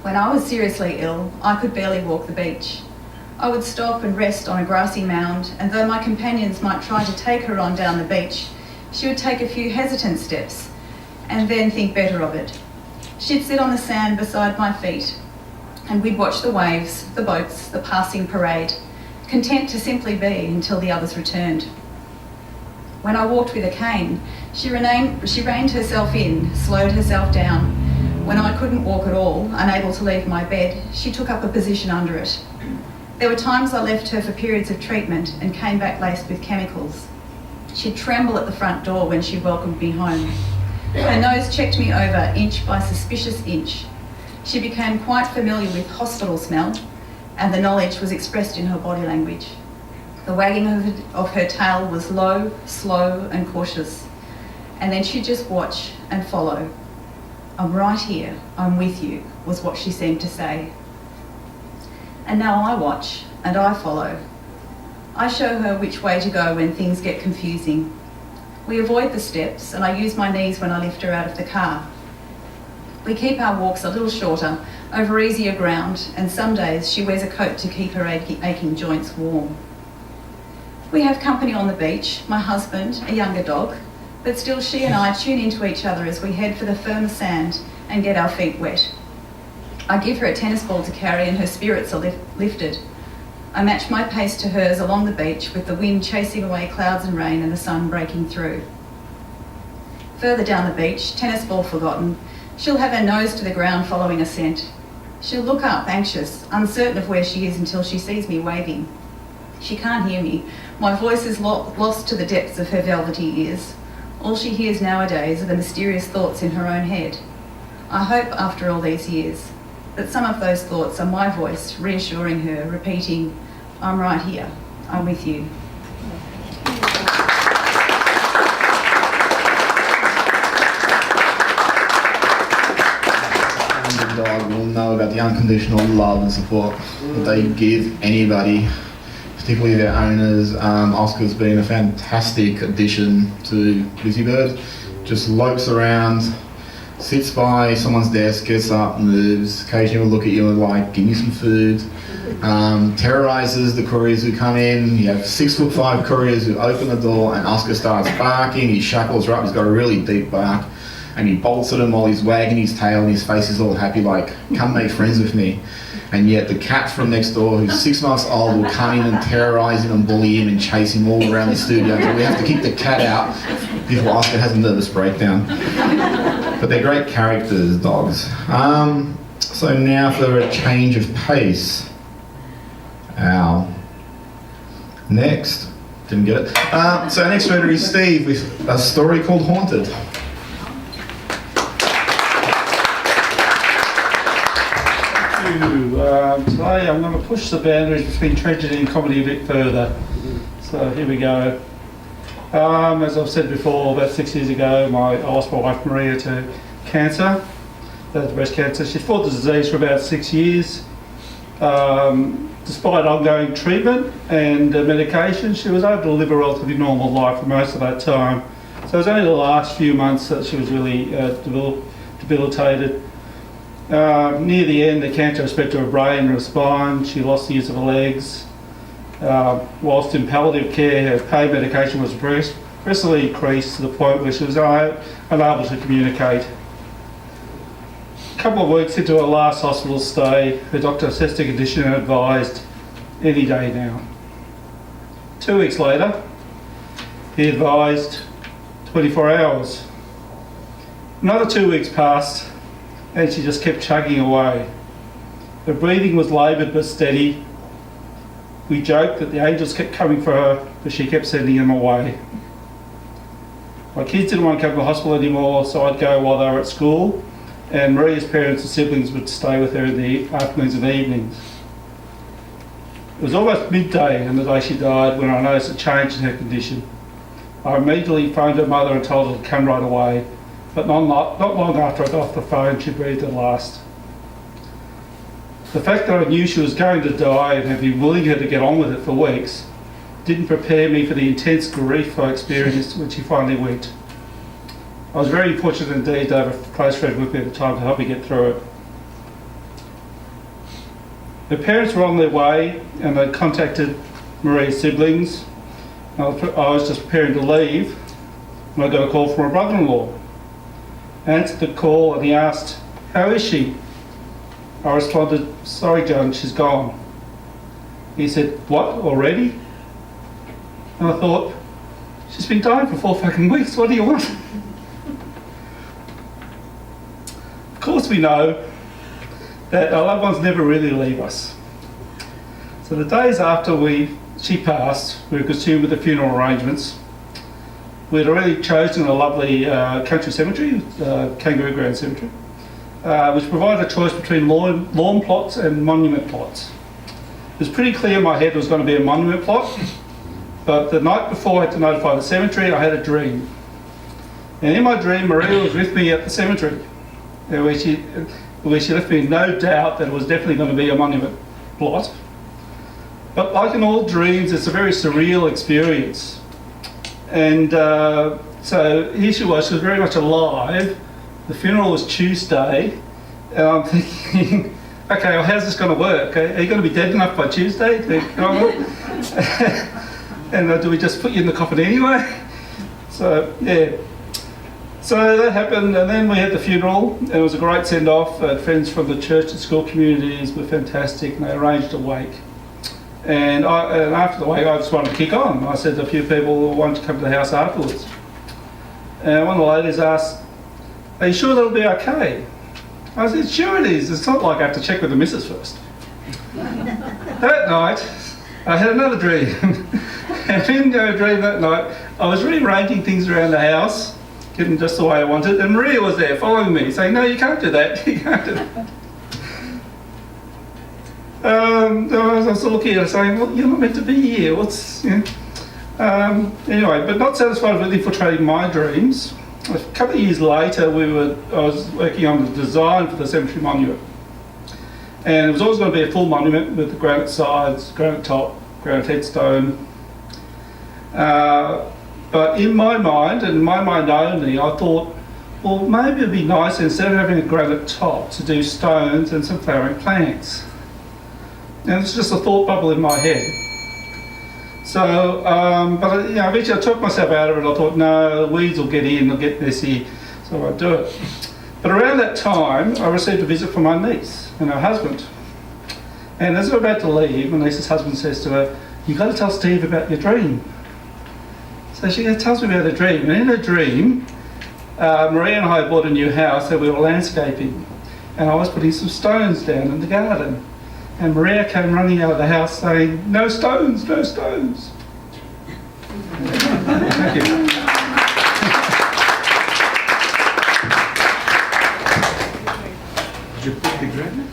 When I was seriously ill, I could barely walk the beach. I would stop and rest on a grassy mound, and though my companions might try to take her on down the beach, she would take a few hesitant steps and then think better of it. She'd sit on the sand beside my feet, and we'd watch the waves, the boats, the passing parade, content to simply be until the others returned. When I walked with a cane, she reined herself in, slowed herself down. When I couldn't walk at all, unable to leave my bed, she took up a position under it. There were times I left her for periods of treatment and came back laced with chemicals. She'd tremble at the front door when she welcomed me home. Her nose checked me over inch by suspicious inch. She became quite familiar with hospital smell, and the knowledge was expressed in her body language. The wagging of her tail was low, slow and cautious, and then she'd just watch and follow. "I'm right here, I'm with you," was what she seemed to say. And now I watch and I follow. I show her which way to go when things get confusing. We avoid the steps, and I use my knees when I lift her out of the car. We keep our walks a little shorter, over easier ground, and some days she wears a coat to keep her aching joints warm. We have company on the beach, my husband, a younger dog, But still she and I tune into each other as we head for the firmer sand and get our feet wet. I give her a tennis ball to carry and her spirits are lifted. I match my pace to hers along the beach with the wind chasing away clouds and rain and the sun breaking through. Further down the beach, tennis ball forgotten, she'll have her nose to the ground following a scent. She'll look up, anxious, uncertain of where she is until she sees me waving. She can't hear me. My voice is lost to the depths of her velvety ears. All she hears nowadays are the mysterious thoughts in her own head. I hope, after all these years, that some of those thoughts are my voice reassuring her, repeating, "I'm right here, I'm with you."
The dog will know about the unconditional love and support that they give anybody, particularly their owners. Oscar's been a fantastic addition to Busybird. Just lopes around, sits by someone's desk, gets up, moves, occasionally will look at you and like, give me some food. Terrorises the couriers who come in. You have 6'5" couriers who open the door and Oscar starts barking. He shackles her up, he's got a really deep bark. And he bolts at him while he's wagging his tail and his face is all happy like, come make friends with me. And yet the cat from next door, who's 6 months old, will come in and terrorise him and bully him and chase him all around the studio. So we have to keep the cat out before Oscar has a nervous breakdown. But they're great characters, dogs. So now for a change of pace. Ow. Next. Didn't get it. So our next reader is Steve with a story called Haunted.
Today I'm going to push the boundaries between tragedy and comedy a bit further. So here we go. As I've said before, about 6 years ago, I lost my wife Maria to cancer, breast cancer. She fought the disease for about 6 years. Despite ongoing treatment and medication, she was able to live a relatively normal life for most of that time. So it was only the last few months that she was really debilitated. Near the end, the cancer spread to her brain and her spine. She lost the use of her legs. Whilst in palliative care, her pain medication was progressively increased to the point where she was unable to communicate. A couple of weeks into her last hospital stay, her doctor assessed her condition and advised any day now. 2 weeks later, he advised 24 hours. Another 2 weeks passed, and she just kept chugging away. Her breathing was laboured but steady. We joked that the angels kept coming for her, but she kept sending them away. My kids didn't want to come to the hospital anymore, so I'd go while they were at school, and Maria's parents and siblings would stay with her in the afternoons and evenings. It was almost midday on the day she died when I noticed a change in her condition. I immediately phoned her mother and told her to come right away. But not long after I got off the phone, she breathed at last. The fact that I knew she was going to die and had been willing her to get on with it for weeks didn't prepare me for the intense grief I experienced when she finally went. I was very fortunate indeed to have a close friend with me at the time to help me get through it. Her parents were on their way and they contacted Maria's siblings. I was just preparing to leave when I got a call from my brother-in-law. I answered the call and he asked, "How is she?" I responded, "Sorry John, she's gone." He said, "What, already?" And I thought, she's been dying for 4 fucking weeks, what do you want? Of course we know that our loved ones never really leave us. So the days after she passed, we were consumed with the funeral arrangements. We'd already chosen a lovely country cemetery, Kangaroo Ground Cemetery, which provided a choice between lawn plots and monument plots. It was pretty clear in my head it was going to be a monument plot, but the night before I had to notify the cemetery, I had a dream. And in my dream, Maria was with me at the cemetery, where she left me in no doubt that it was definitely going to be a monument plot. But like in all dreams, it's a very surreal experience. And so here she was very much alive. The funeral was Tuesday, and I'm thinking, okay, well, how's this going to work? Are you going to be dead enough by Tuesday to go on? And do we just put you in the coffin anyway? So, yeah, So that happened, and then we had the funeral. It was a great send-off. Friends from the church and school communities were fantastic, and they arranged a wake. And after the wake, I just wanted to kick on. I said to a few people, wanted to come to the house afterwards. And one of the ladies asked, "Are you sure that'll be okay?" I said, "Sure it is. It's not like I have to check with the missus first." That night, I had another dream. And in the dream that night, I was rearranging things around the house, getting just the way I wanted, and Maria was there following me, saying, "No, you can't do that. You can't do that." I was looking at her saying, "Well, you're not meant to be here. What's, you know?" Anyway, but not satisfied with infiltrating my dreams. A couple of years later, I was working on the design for the cemetery monument. And it was always going to be a full monument with the granite sides, granite top, granite headstone. But in my mind, and in my mind only, I thought, well, maybe it'd be nice, instead of having a granite top, to do stones and some flowering plants. And it's just a thought bubble in my head. So, but you know, eventually I took myself out of it. I thought, no, the weeds will get in, they'll get messy, so I won't do it. But around that time, I received a visit from my niece and her husband. And as we're about to leave, my niece's husband says to her, "You've got to tell Steve about your dream." So she tells me about her dream. And in her dream, Maria and I bought a new house and we were landscaping. And I was putting some stones down in the garden. And Maria came running out of the house saying, "No stones, no stones." Thank you.
Did you pick the grant?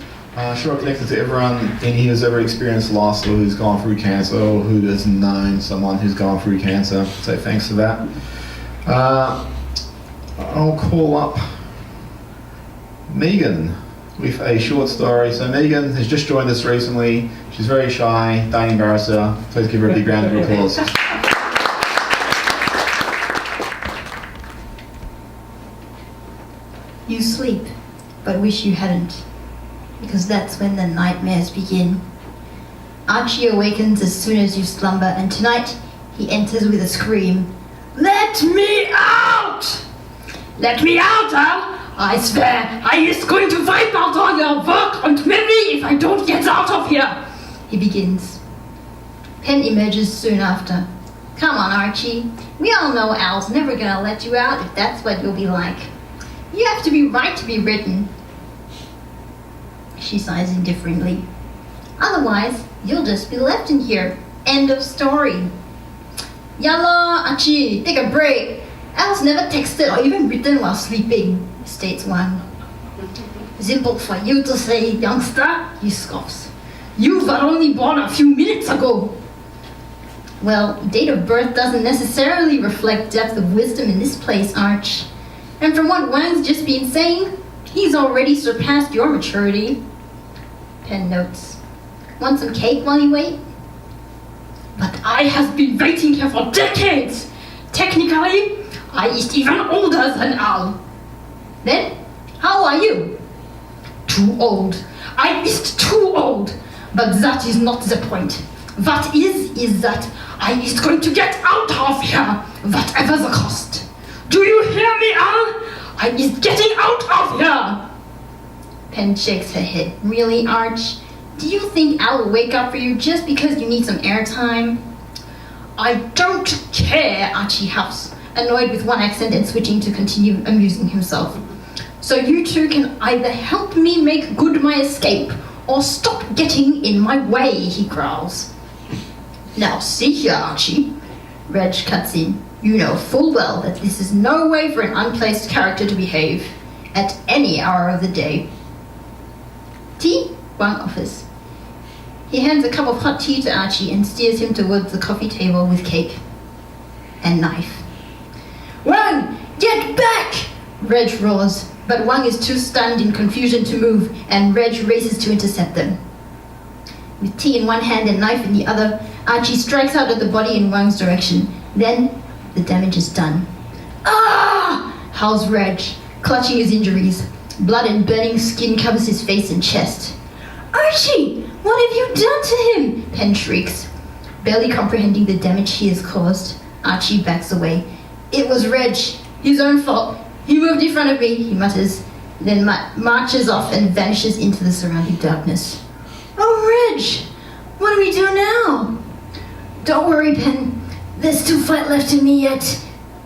Sure, connected to everyone in here who's ever experienced loss or who's gone through cancer or who has known someone who's gone through cancer. So thanks for that. I'll call up Megan with a short story. So Megan has just joined us recently. She's very shy. Don't embarrass her. Please give her a big round of applause.
You sleep, but wish you hadn't, because that's when the nightmares begin. Archie awakens as soon as you slumber, and tonight he enters with a scream. "Let me out! Let me out, Al! I swear, I is going to wipe out all your work and memory if I don't get out of here!" He begins. Pen emerges soon after. "Come on, Archie. We all know Al's never gonna let you out if that's what you'll be like. You have to be right to be written." She sighs indifferently. "Otherwise, you'll just be left in here. End of story." "Yalla, Archie, take a break. Al's never texted or even written while sleeping," states one. "Simple for you to say, youngster," he scoffs. "You were only born a few minutes ago." "Well, date of birth doesn't necessarily reflect depth of wisdom in this place, Arch. And from what Wang's just been saying, he's already surpassed your maturity." Pen notes. "Want some cake while you wait?" "But I have been waiting here for decades. Technically, I is even older than Al." "Then, how are you?" "Too old. I is too old. But that is not the point. What is that I is going to get out of here, whatever the cost. Do you hear me, Al? I is getting out of here." Pen shakes her head. "Really, Arch? Do you think Al will wake up for you just because you need some airtime?" "I don't care," Archie huffs, annoyed with one accent and switching to continue amusing himself. "So you two can either help me make good my escape or stop getting in my way," he growls. "Now see here, Archie." Reg cuts in. "You know full well that this is no way for an unplaced character to behave at any hour of the day." "Tea?" Wang offers. He hands a cup of hot tea to Archie and steers him towards the coffee table with cake and knife. "Wang, get back!" Reg roars, but Wang is too stunned in confusion to move, and Reg races to intercept them. With tea in one hand and knife in the other, Archie strikes out at the body in Wang's direction. Then, the damage is done. "Ah!" howls Reg, clutching his injuries. Blood and burning skin covers his face and chest. "Archie, what have you done to him?" Pen shrieks. Barely comprehending the damage he has caused, Archie backs away. "It was Reg. His own fault. He moved in front of me, he mutters, then marches off and vanishes into the surrounding darkness. Oh, Reg! What do we do now? Don't worry, Ben. There's still fight left in me yet.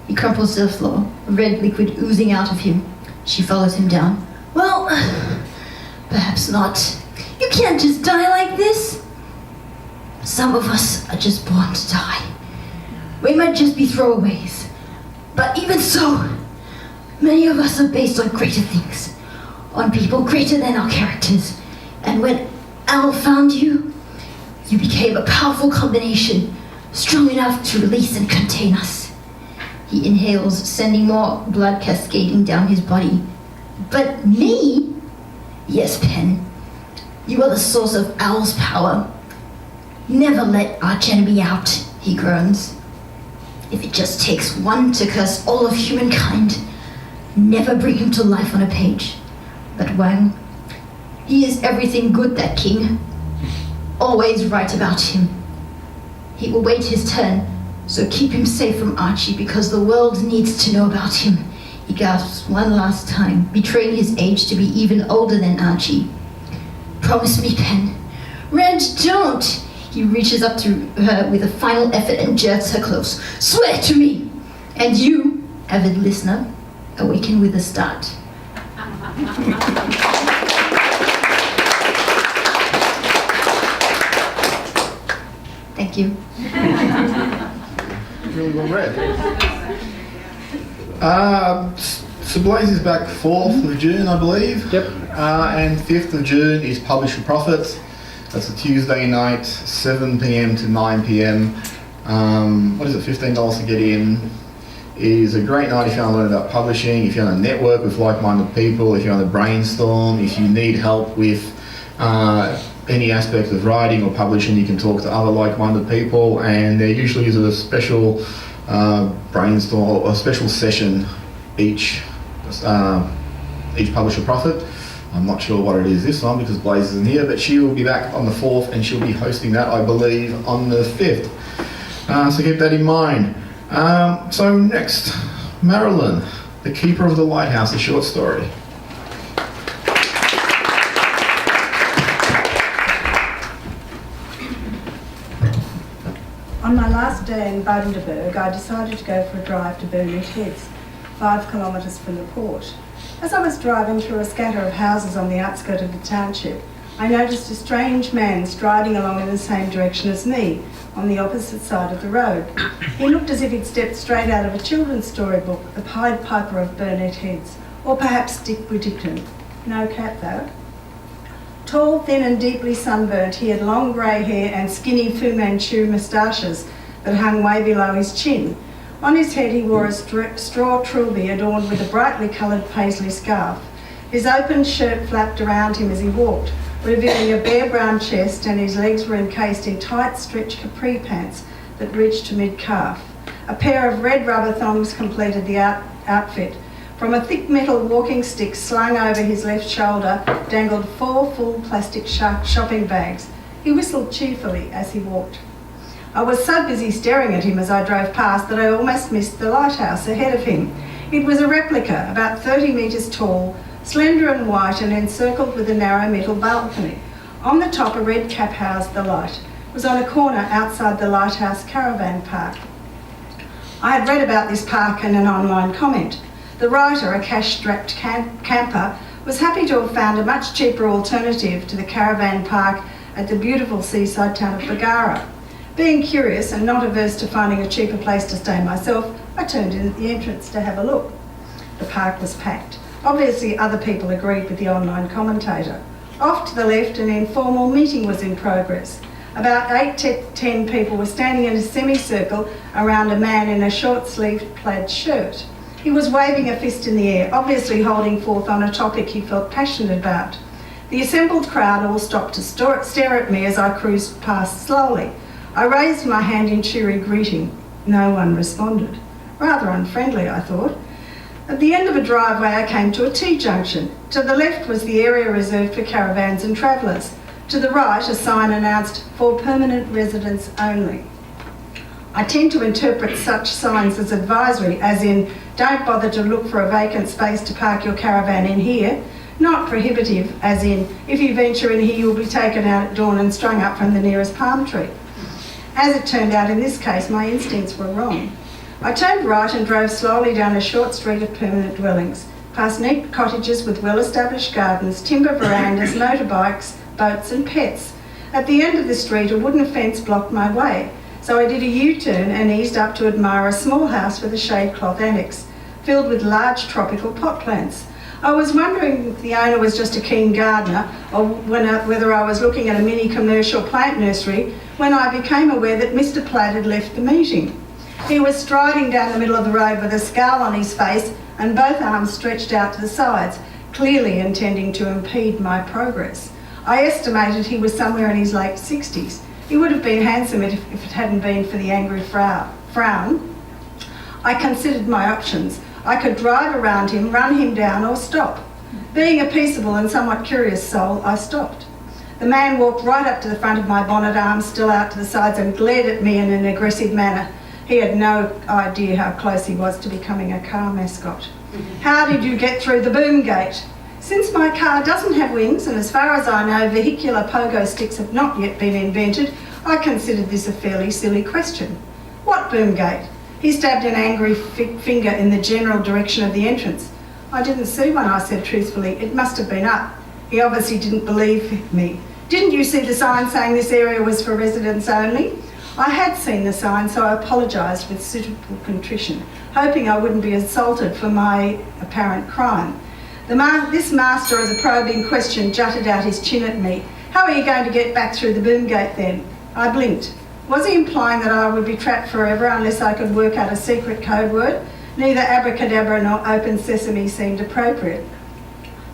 He crumples to the floor, red liquid oozing out of him. She follows him down. Well, perhaps not. You can't just die like this. Some of us are just born to die. We might just be throwaways. But even so, many of us are based on greater things, on people greater than our characters. And when Al found you, you became a powerful combination, strong enough to release and contain us. He inhales, sending more blood cascading down his body. But me? Yes, Pen. You are the source of Al's power. Never let archenemy out, he groans. If it just takes one to curse all of humankind, never bring him to life on a page. But Wang, he is everything good, that king. Always right about him. He will wait his turn, so keep him safe from Archie because the world needs to know about him. He gasps one last time, betraying his age to be even older than Archie. Promise me, Pen. Reg, don't! He reaches up to her with a final effort and jerks her close. Swear to me! And you, avid listener, awaken with a start. Thank you.
Really well read. So Blaze is back 4th of June, I believe.
Yep.
And 5th of June is Publish for Profit. That's a Tuesday night, 7 p.m. to 9 p.m. What is it, $15 to get in? It is a great night if you want to learn about publishing, if you want to network with like-minded people, if you want to brainstorm, if you need help with any aspect of writing or publishing, you can talk to other like-minded people, and there usually is a special brainstorm or a special session each Publish for Profit. I'm not sure what it is this time because Blaze isn't here, but she will be back on the 4th and she'll be hosting that, I believe, on the 5th. So keep that in mind. So next, Marilyn, The Keeper of the Lighthouse, a short story.
On my last day in Bundaberg, I decided to go for a drive to Burnett Heads, 5 kilometres from the port. As I was driving through a scatter of houses on the outskirts of the township, I noticed a strange man striding along in the same direction as me, on the opposite side of the road. He looked as if he'd stepped straight out of a children's storybook, The Pied Piper of Burnett Heads, or perhaps Dick Whittington. No cat though. Tall, thin and deeply sunburnt, he had long grey hair and skinny Fu Manchu moustaches that hung way below his chin. On his head he wore a straw trilby adorned with a brightly coloured paisley scarf. His open shirt flapped around him as he walked, revealing a bare brown chest, and his legs were encased in tight stretch capri pants that reached to mid-calf. A pair of red rubber thongs completed the outfit. From a thick metal walking stick slung over his left shoulder dangled 4 full plastic shopping bags. He whistled cheerfully as he walked. I was so busy staring at him as I drove past that I almost missed the lighthouse ahead of him. It was a replica, about 30 metres tall, slender and white and encircled with a narrow metal balcony. On the top, a red cap housed the light. It was on a corner outside the Lighthouse Caravan Park. I had read about this park in an online comment. The writer, a cash-strapped camper, was happy to have found a much cheaper alternative to the caravan park at the beautiful seaside town of Bagara. Being curious and not averse to finding a cheaper place to stay myself, I turned in at the entrance to have a look. The park was packed. Obviously, other people agreed with the online commentator. Off to the left, an informal meeting was in progress. About 8 to 10 people were standing in a semicircle around a man in a short-sleeved plaid shirt. He was waving a fist in the air, obviously holding forth on a topic he felt passionate about. The assembled crowd all stopped to stare at me as I cruised past slowly. I raised my hand in cheery greeting. No one responded. Rather unfriendly, I thought. At the end of a driveway, I came to a T-junction. To the left was the area reserved for caravans and travellers. To the right, a sign announced, "For permanent residents only." I tend to interpret such signs as advisory, as in, Don't bother to look for a vacant space to park your caravan in here. Not prohibitive, as in, if you venture in here, you'll be taken out at dawn and strung up from the nearest palm tree. As it turned out in this case, my instincts were wrong. I turned right and drove slowly down a short street of permanent dwellings, past neat cottages with well-established gardens, timber verandas, motorbikes, boats and pets. At the end of the street, a wooden fence blocked my way, so I did a U-turn and eased up to admire a small house with a shade cloth annex, filled with large tropical pot plants. I was wondering if the owner was just a keen gardener or whether I was looking at a mini commercial plant nursery when I became aware that Mr. Plaid had left the meeting. He was striding down the middle of the road with a scowl on his face and both arms stretched out to the sides, clearly intending to impede my progress. I estimated he was somewhere in his late 60s. He would have been handsome if it hadn't been for the angry frown. I considered my options. I could drive around him, run him down, or stop. Being a peaceable and somewhat curious soul, I stopped. The man walked right up to the front of my bonnet, arms still out to the sides, and glared at me in an aggressive manner. He had no idea how close he was to becoming a car mascot. How did you get through the boom gate? Since my car doesn't have wings, and as far as I know, vehicular pogo sticks have not yet been invented, I considered this a fairly silly question. What boom gate? He stabbed an angry finger in the general direction of the entrance. I didn't see one, I said truthfully. It must have been up. He obviously didn't believe me. Didn't you see the sign saying this area was for residents only? I had seen the sign, so I apologised with suitable contrition, hoping I wouldn't be assaulted for my apparent crime. This master of the probing question jutted out his chin at me. How are you going to get back through the boom gate then? I blinked. Was he implying that I would be trapped forever unless I could work out a secret code word? Neither abracadabra nor open sesame seemed appropriate.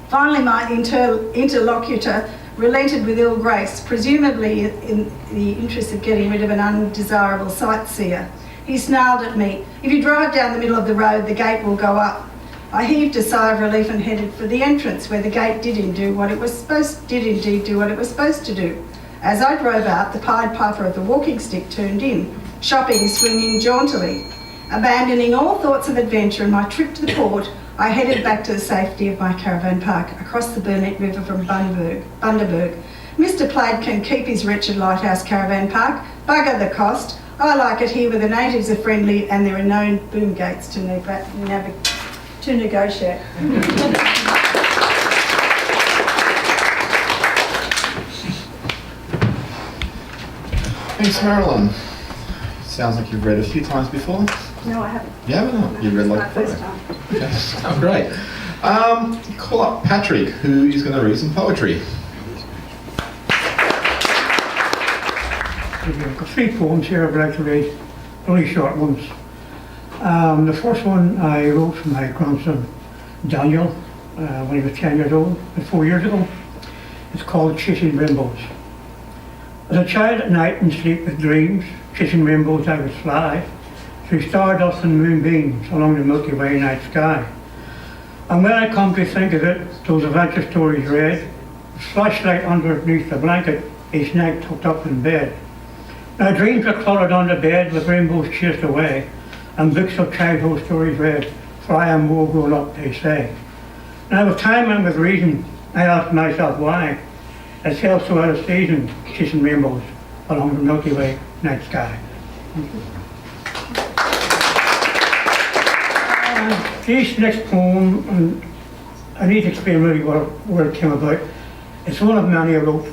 Finally, my interlocutor relented with ill grace, presumably in the interest of getting rid of an undesirable sightseer. He snarled at me, "If you drive down the middle of the road, the gate will go up." I heaved a sigh of relief and headed for the entrance, where the gate did indeed do what it was supposed to do. As I drove out, the Pied Piper of the walking stick turned in, shopping, swinging jauntily. Abandoning all thoughts of adventure and my trip to the port, I headed back to the safety of my caravan park across the Burnett River from Bundaberg. Mr. Plaid can keep his wretched lighthouse caravan park. Bugger the cost. I like it here where the natives are friendly and there are no boom gates to negotiate.
Thanks, Marilyn. Sounds like you've read a few times before.
No, I haven't.
You haven't? No. You've read like
my first time.
Okay. Oh, great. Call up Patrick, who is going to read some poetry.
I've got 3 poems here I'd like to read, only short ones. The first one I wrote for my grandson Daniel when he was 10 years old, 4 years ago. It's called Chasing Rainbows. As a child at night in sleep with dreams, chasing rainbows I would fly through stardust and moonbeams along the Milky Way night sky. And when I come to think of it, those adventure stories read, with flashlight underneath the blanket, each night tucked up in bed. Now dreams are cluttered on the bed with rainbows chased away, and books of childhood stories read, for I am more grown up, they say. Now with time and with reason, I ask myself why. It's held so out of season, chasing rainbows along the Milky Way night sky. This next poem, and I need to explain really where it came about. It's one of many I wrote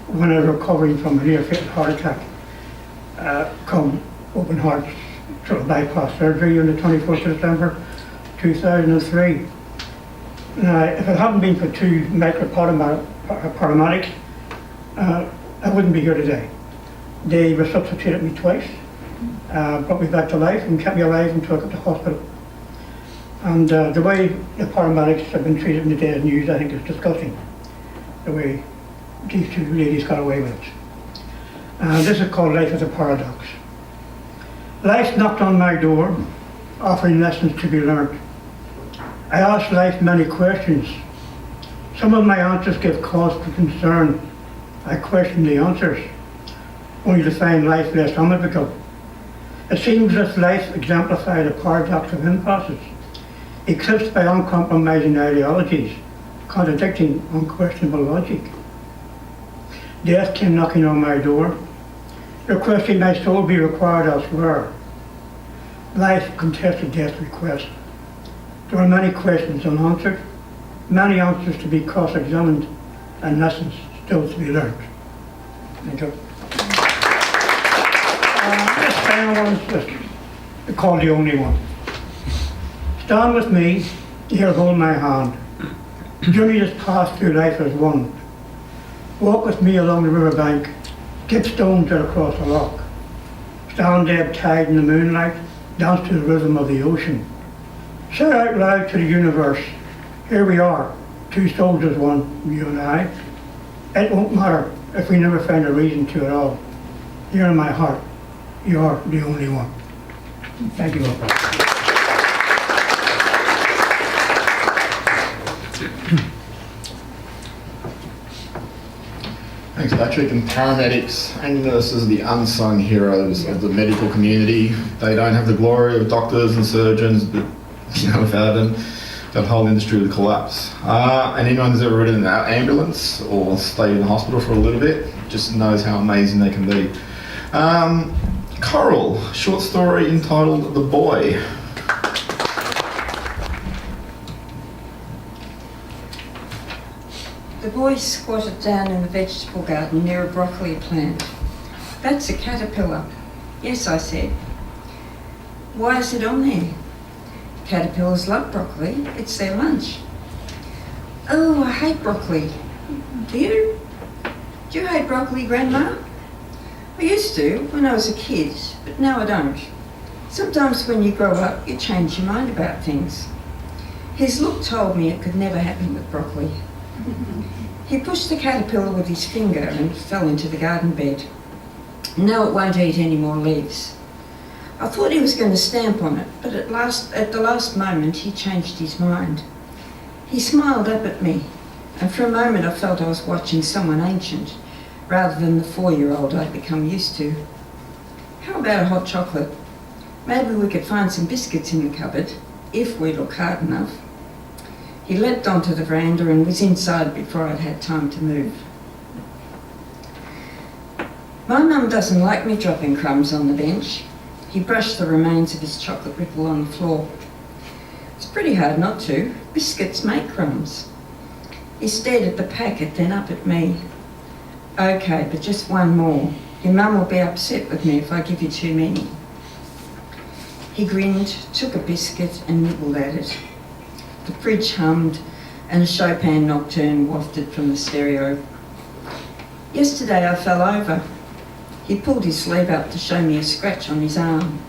when I was recovering from a near-fatal heart attack, come open heart sort of bypass surgery on the 21st of December 2003. Now, if it hadn't been for 2 paramedics, I wouldn't be here today. They resuscitated me twice, brought me back to life and kept me alive until I got to hospital. And the way the paramedics have been treated in the daily news, I think is disgusting. The way these 2 ladies got away with it. This is called Life as a Paradox. Life knocked on my door, offering lessons to be learned. I asked life many questions. Some of my answers gave cause for concern. I questioned the answers, only to find life less amicable. It seems this life exemplified a paradox of impasses, eclipsed by uncompromising ideologies, contradicting unquestionable logic. Death came knocking on my door, requesting my soul be required elsewhere. Life contested death's request. There were many questions unanswered, many answers to be cross-examined, and lessons still to be learned. Thank you. This final one is just called The Only One. Stand with me, here hold my hand. Journey this path through life as one. Walk with me along the riverbank, skip stones that across the loch. Stand ebb tide in the moonlight, dance to the rhythm of the ocean. Shout out loud to the universe, here we are, two souls as one, you and I. It won't matter if we never find a reason to at all. Here in my heart, you are the only one. Thank you all.
Thanks, Patrick. And paramedics and nurses are the unsung heroes of the medical community. They don't have the glory of doctors and surgeons, but without them, that whole industry would collapse. And anyone who's ever ridden an ambulance or stayed in the hospital for a little bit just knows how amazing they can be. Coral, short story entitled The Boy.
The boy squatted down in the vegetable garden near a broccoli plant. That's a caterpillar. Yes, I said. Why is it on there? Caterpillars love broccoli. It's their lunch. Oh, I hate broccoli. Do you? Do you hate broccoli, Grandma? I used to when I was a kid, but now I don't. Sometimes when you grow up, you change your mind about things. His look told me it could never happen with broccoli. He pushed the caterpillar with his finger and fell into the garden bed. No, it won't eat any more leaves. I thought he was going to stamp on it, but at the last moment he changed his mind. He smiled up at me, and for a moment I felt I was watching someone ancient, rather than the 4-year-old I'd become used to. How about a hot chocolate? Maybe we could find some biscuits in the cupboard, if we look hard enough. He leapt onto the veranda and was inside before I'd had time to move. My mum doesn't like me dropping crumbs on the bench. He brushed the remains of his chocolate ripple on the floor. It's pretty hard not to. Biscuits make crumbs. He stared at the packet, then up at me. Okay, but just one more. Your mum will be upset with me if I give you too many. He grinned, took a biscuit and nibbled at it. The fridge hummed and a Chopin nocturne wafted from the stereo. Yesterday I fell over. He pulled his sleeve up to show me a scratch on his arm.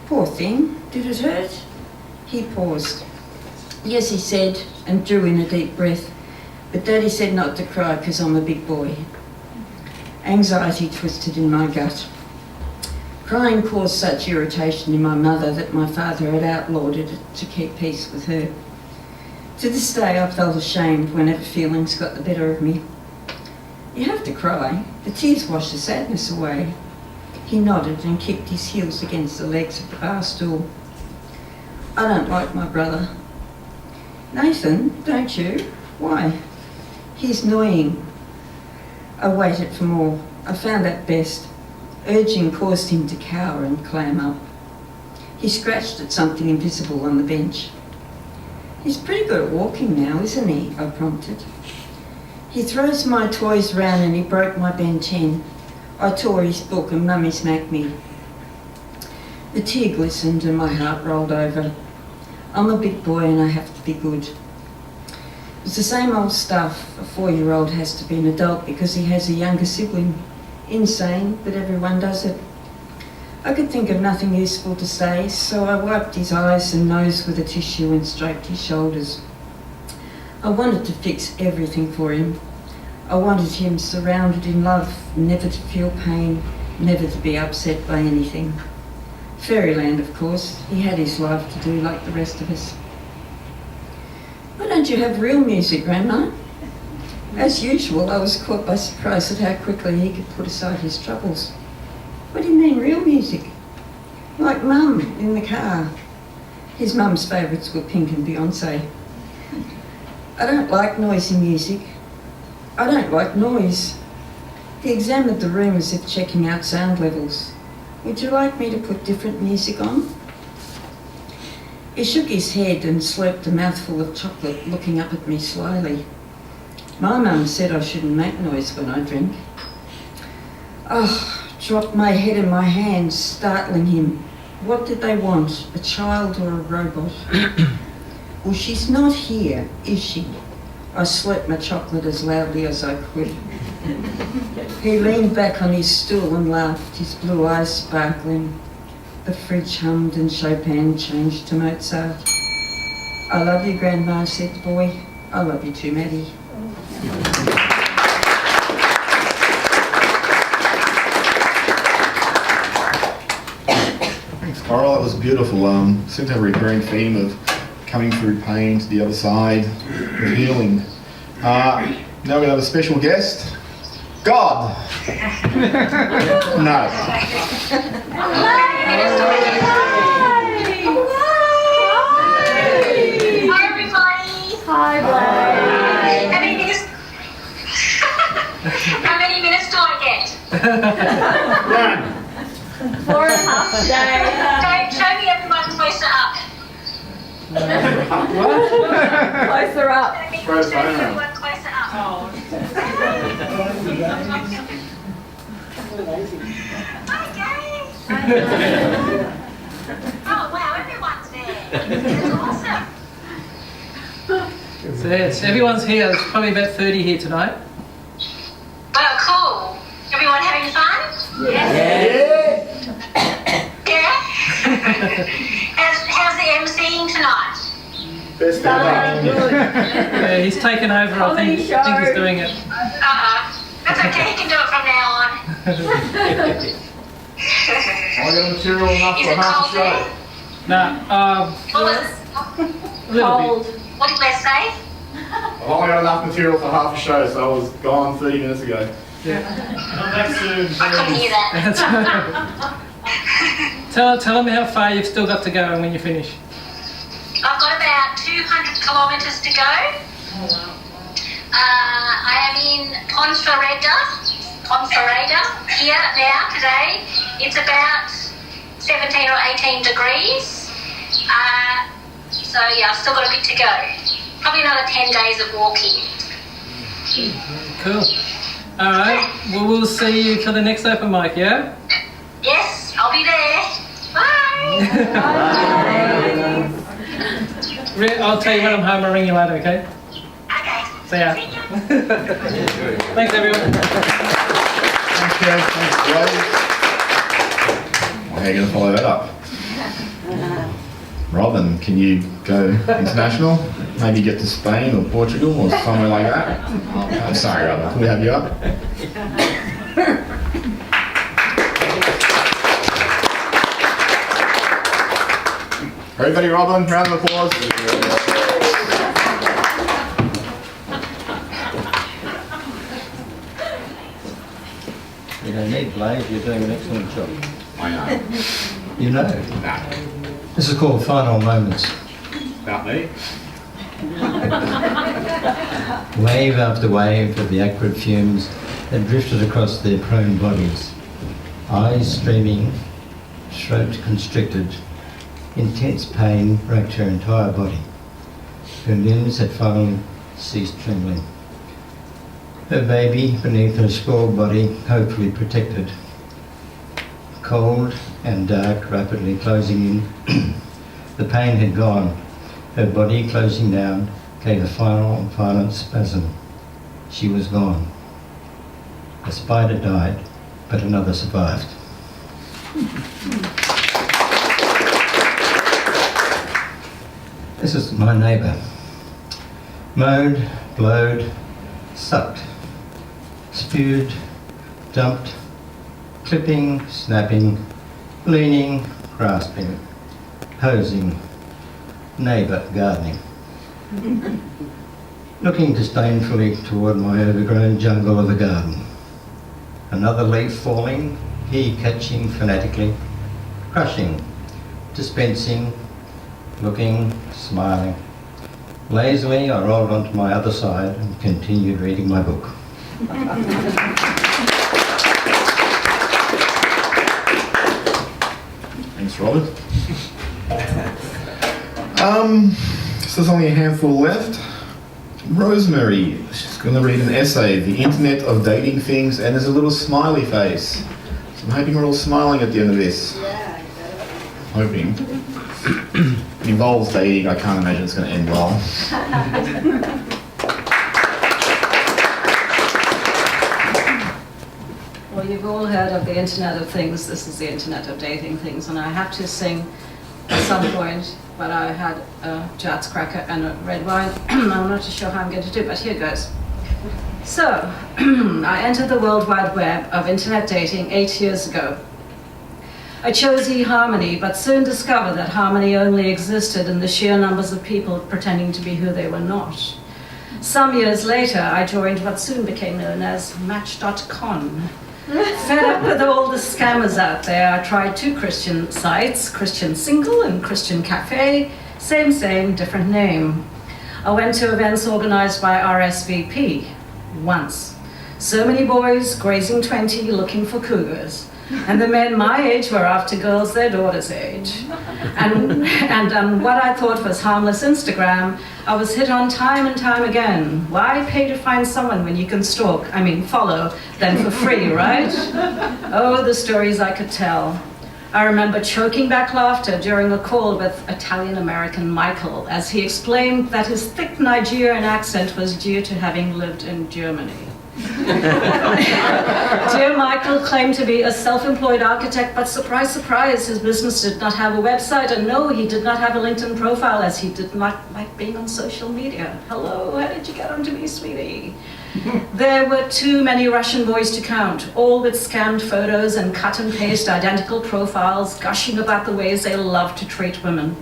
Poor thing, did it hurt? He paused. Yes, he said, and drew in a deep breath. But Daddy said not to cry because I'm a big boy. Anxiety twisted in my gut. Crying caused such irritation in my mother that my father had outlawed it to keep peace with her. To this day I felt ashamed whenever feelings got the better of me. You have to cry. The tears wash the sadness away. He nodded and kicked his heels against the legs of the bar stool. I don't like my brother. Nathan, don't you? Why? He's annoying. I waited for more. I found that best. Urging caused him to cower and clam up. He scratched at something invisible on the bench. He's pretty good at walking now, isn't he? I prompted. He throws my toys round and he broke my Ben 10. I tore his book and Mummy smacked me. The tear glistened and my heart rolled over. I'm a big boy and I have to be good. It's the same old stuff. A 4-year-old has to be an adult because he has a younger sibling. Insane, but everyone does it. I could think of nothing useful to say, so I wiped his eyes and nose with a tissue and stroked his shoulders. I wanted to fix everything for him. I wanted him surrounded in love, never to feel pain, never to be upset by anything. Fairyland, of course. He had his life to do like the rest of us. Why don't you have real music, Grandma? As usual, I was caught by surprise at how quickly he could put aside his troubles. What do you mean, real music? Like Mum in the car. His mum's favourites were Pink and Beyonce. I don't like noisy music. I don't like noise. He examined the room as if checking out sound levels. Would you like me to put different music on? He shook his head and slurped a mouthful of chocolate, looking up at me slowly. My mum said I shouldn't make noise when I drink. Oh, dropped my head in my hands, startling him. What did they want, a child or a robot? Well, she's not here, is she? I slurped my chocolate as loudly as I could. He leaned back on his stool and laughed, his blue eyes sparkling. The fridge hummed and Chopin changed to Mozart. I love you, Grandma, said the boy. I love you too, Maddie.
Thanks, Coral. That was beautiful. Seemed to have a recurring theme of coming through pain to the other side, of healing. Now we have a special guest. God! No.
Hi everybody! Hi Blake! How many minutes do I get?
None.
4.5 today. Show me everyone closer up.
Closer up.
Show me everyone closer up. Hi guys! Oh wow, everyone's there. That's awesome.
So yes, everyone's here. There's probably about 30 here tonight.
Well, cool. Everyone having fun?
Yeah.
Yeah? How's the emceeing tonight?
Best
Yeah, he's taken over. I think he's doing it.
That's okay, he can do it from now on.
I got material enough
Is
for
it
half
cold
a show.
there?
No,
Cold. What did Les say?
I've only got enough material for half a show, so I was gone 30 minutes ago.
I couldn't hear that.
Tell them how far you've still got to go and when you finish.
I've got about 200 kilometres to go. I am in Ponferrada here now today. It's about 17 or 18 degrees. So yeah, I've still got a bit to go. Probably another 10 days of walking.
Cool. All right. Well, we'll see you for the next open mic, yeah?
Yes, I'll be there. Bye.
I'll tell you when I'm home. I'll ring you later, okay?
Okay.
See ya. Thanks, everyone.
Thanks, Kev. Thanks, Blake. How are you going to follow that up? Robin, can you go international? Maybe get to Spain or Portugal or somewhere like that? I'm sorry, Robin. Can we have you up? Everybody, Robin, round of applause.
You don't need Blaze, you're doing an excellent job.
I know.
You know.
Nah.
This is called Final Moments.
About me.
Wave after wave of the acrid fumes had drifted across their prone bodies. Eyes streaming, throat constricted. Intense pain racked her entire body. Her limbs had finally ceased trembling. Her baby beneath her small body, hopefully protected. Cold and dark, rapidly closing in. The pain had gone. Her body closing down gave a final and violent spasm. She was gone. A spider died, but another survived. This is my neighbour. Mowed, blowed, sucked, spewed, dumped, clipping, snapping, leaning, grasping, hosing, neighbour gardening. Looking disdainfully toward my overgrown jungle of a garden. Another leaf falling, he catching fanatically, crushing, dispensing, looking, smiling. Lazily, I rolled onto my other side and continued reading my book.
Thanks, Robert. So there's only a handful left. Rosemary, she's going to read an essay, The Internet of Dating Things, and there's a little smiley face. So I'm hoping we're all smiling at the end of this.
Yeah.
Hoping. It involves dating, I can't imagine it's going to end well.
Well, you've all heard of the Internet of Things. This is the Internet of Dating Things, and I have to sing at some point, but I had a Jats cracker and a red wine. I'm not too sure how I'm going to do, but here goes. So, I entered the World Wide Web of Internet dating 8 years ago. I chose eHarmony, but soon discovered that harmony only existed in the sheer numbers of people pretending to be who they were not. Some years later, I joined what soon became known as Match.com. Fed up with all the scammers out there, I tried 2 Christian sites, Christian Single and Christian Cafe, same, different name. I went to events organized by RSVP, once. So many boys, grazing 20, looking for cougars. And the men my age were after girls their daughter's age. And on what I thought was harmless Instagram, I was hit on time and time again. Why pay to find someone when you can follow them for free, right? Oh, the stories I could tell. I remember choking back laughter during a call with Italian-American Michael as he explained that his thick Nigerian accent was due to having lived in Germany. Dear Michael claimed to be a self-employed architect, but surprise, surprise, his business did not have a website, and no, he did not have a LinkedIn profile as he did not like being on social media. Hello, how did you get onto me, sweetie? There were too many Russian boys to count, all with scammed photos and cut and paste identical profiles, gushing about the ways they love to treat women.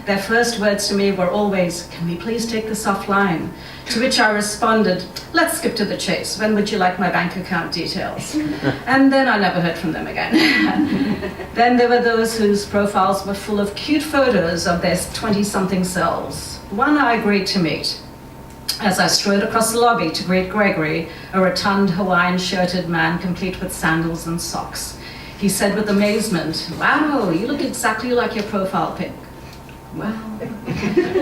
Their first words to me were always, "Can we please take this offline?" To which I responded, "Let's skip to the chase. When would you like my bank account details?" And then I never heard from them again. Then there were those whose profiles were full of cute photos of their 20-something selves. One I agreed to meet. As I strode across the lobby to greet Gregory, a rotund Hawaiian-shirted man complete with sandals and socks. He said with amazement, "Wow, you look exactly like your profile pic." Well,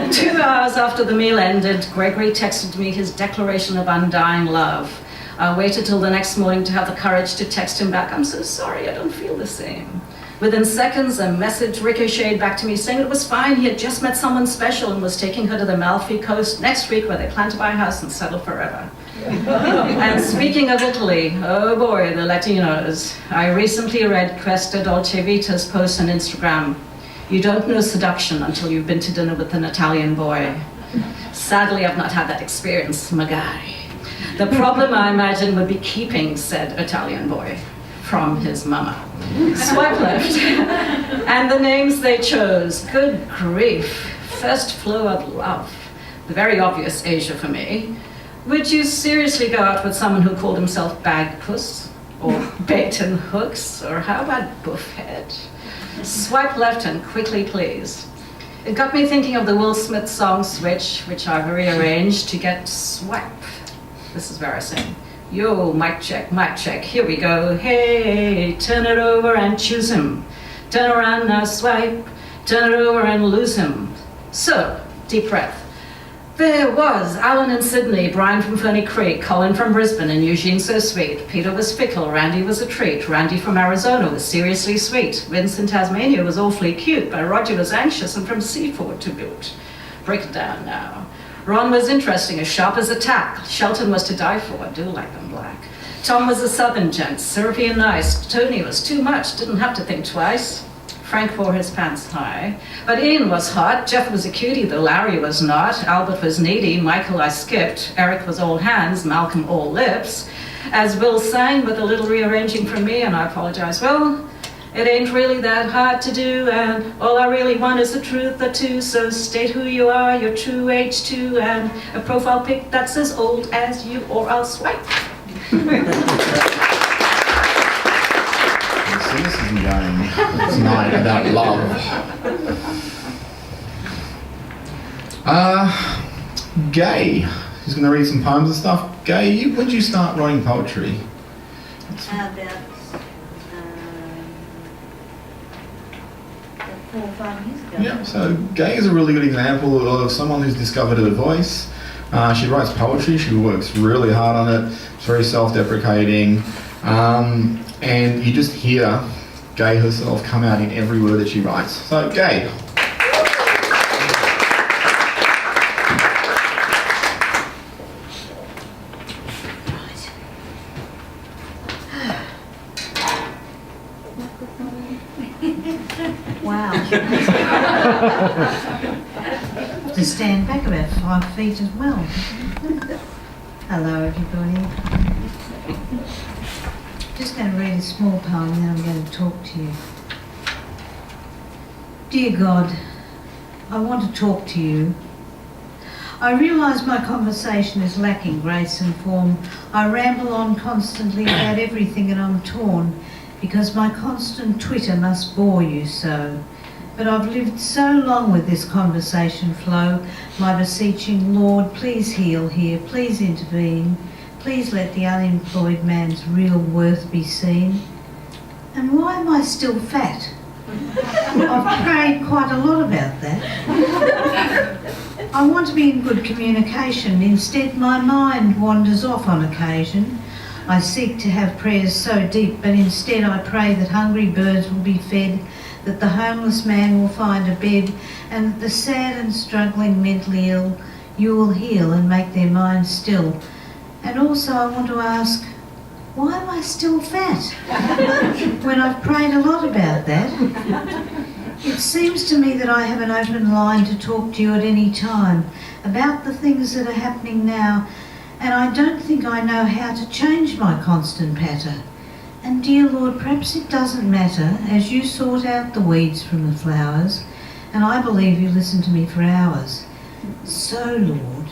2 hours after the meal ended, Gregory texted me his declaration of undying love. I waited till the next morning to have the courage to text him back, "I'm so sorry, I don't feel the same." Within seconds, a message ricocheted back to me saying it was fine, he had just met someone special and was taking her to the Amalfi Coast next week where they plan to buy a house and settle forever. And speaking of Italy, oh boy, the Latinos. I recently read Questa Dolce Vita's post on Instagram. You don't know seduction until you've been to dinner with an Italian boy. Sadly, I've not had that experience, my guy. The problem, I imagine, would be keeping said Italian boy from his mama. Swipe left. And the names they chose, good grief. First flow of love. The very obvious Asia for me. Would you seriously go out with someone who called himself Bag Puss? Or Bait and Hooks? Or how about Buffhead? Swipe left and quickly, please. It got me thinking of the Will Smith song Switch, which I've rearranged to get swipe. This is where I sing. Yo, mic check, here we go. Hey, turn it over and choose him. Turn around now, swipe. Turn it over and lose him. So, deep breath. There was Alan in Sydney, Brian from Ferny Creek, Colin from Brisbane, and Eugene so sweet. Peter was fickle, Randy was a treat. Randy from Arizona was seriously sweet. Vince in Tasmania was awfully cute, but Roger was anxious and from Seaford to boot. Break it down now. Ron was interesting, as sharp as a tack. Shelton was to die for, I do like them black. Tom was a southern gent, syrupy and nice. Tony was too much, didn't have to think twice. Frank wore his pants high. But Ian was hot, Jeff was a cutie, though Larry was not. Albert was needy, Michael I skipped. Eric was all hands, Malcolm all lips. As Will sang, with a little rearranging from me, and I apologize, well, it ain't really that hard to do, and all I really want is the truth, the two, so state who you are, your true age too, and a profile pic that's as old as you, or I'll swipe.
Cynicism going going tonight about love. Gay. He's going to read some poems and stuff. Gay, when did you start writing poetry?
About 4 or 5 years ago.
Yeah, so Gay is a really good example of someone who's discovered her voice. She writes poetry, she works really hard on it, it's very self-deprecating, and you just hear Gay herself come out in every word that she writes. So, Gay.
Wow. To stand back about 5 feet as well. Hello everybody. Just going to read a small poem and then I'm going to talk to you. Dear God, I want to talk to you. I realise my conversation is lacking grace and form. I ramble on constantly about everything and I'm torn because my constant twitter must bore you so. But I've lived so long with this conversation flow, my beseeching Lord, please heal here, please intervene, please let the unemployed man's real worth be seen. And why am I still fat? I've prayed quite a lot about that. I want to be in good communication, instead my mind wanders off on occasion. I seek to have prayers so deep, but instead I pray that hungry birds will be fed, that the homeless man will find a bed, and that the sad and struggling mentally ill you will heal and make their minds still. And also I want to ask, why am I still fat? When I've prayed a lot about that. It seems to me that I have an open line to talk to you at any time about the things that are happening now, and I don't think I know how to change my constant patter. And dear Lord, perhaps it doesn't matter as you sort out the weeds from the flowers, and I believe you listen to me for hours. So Lord,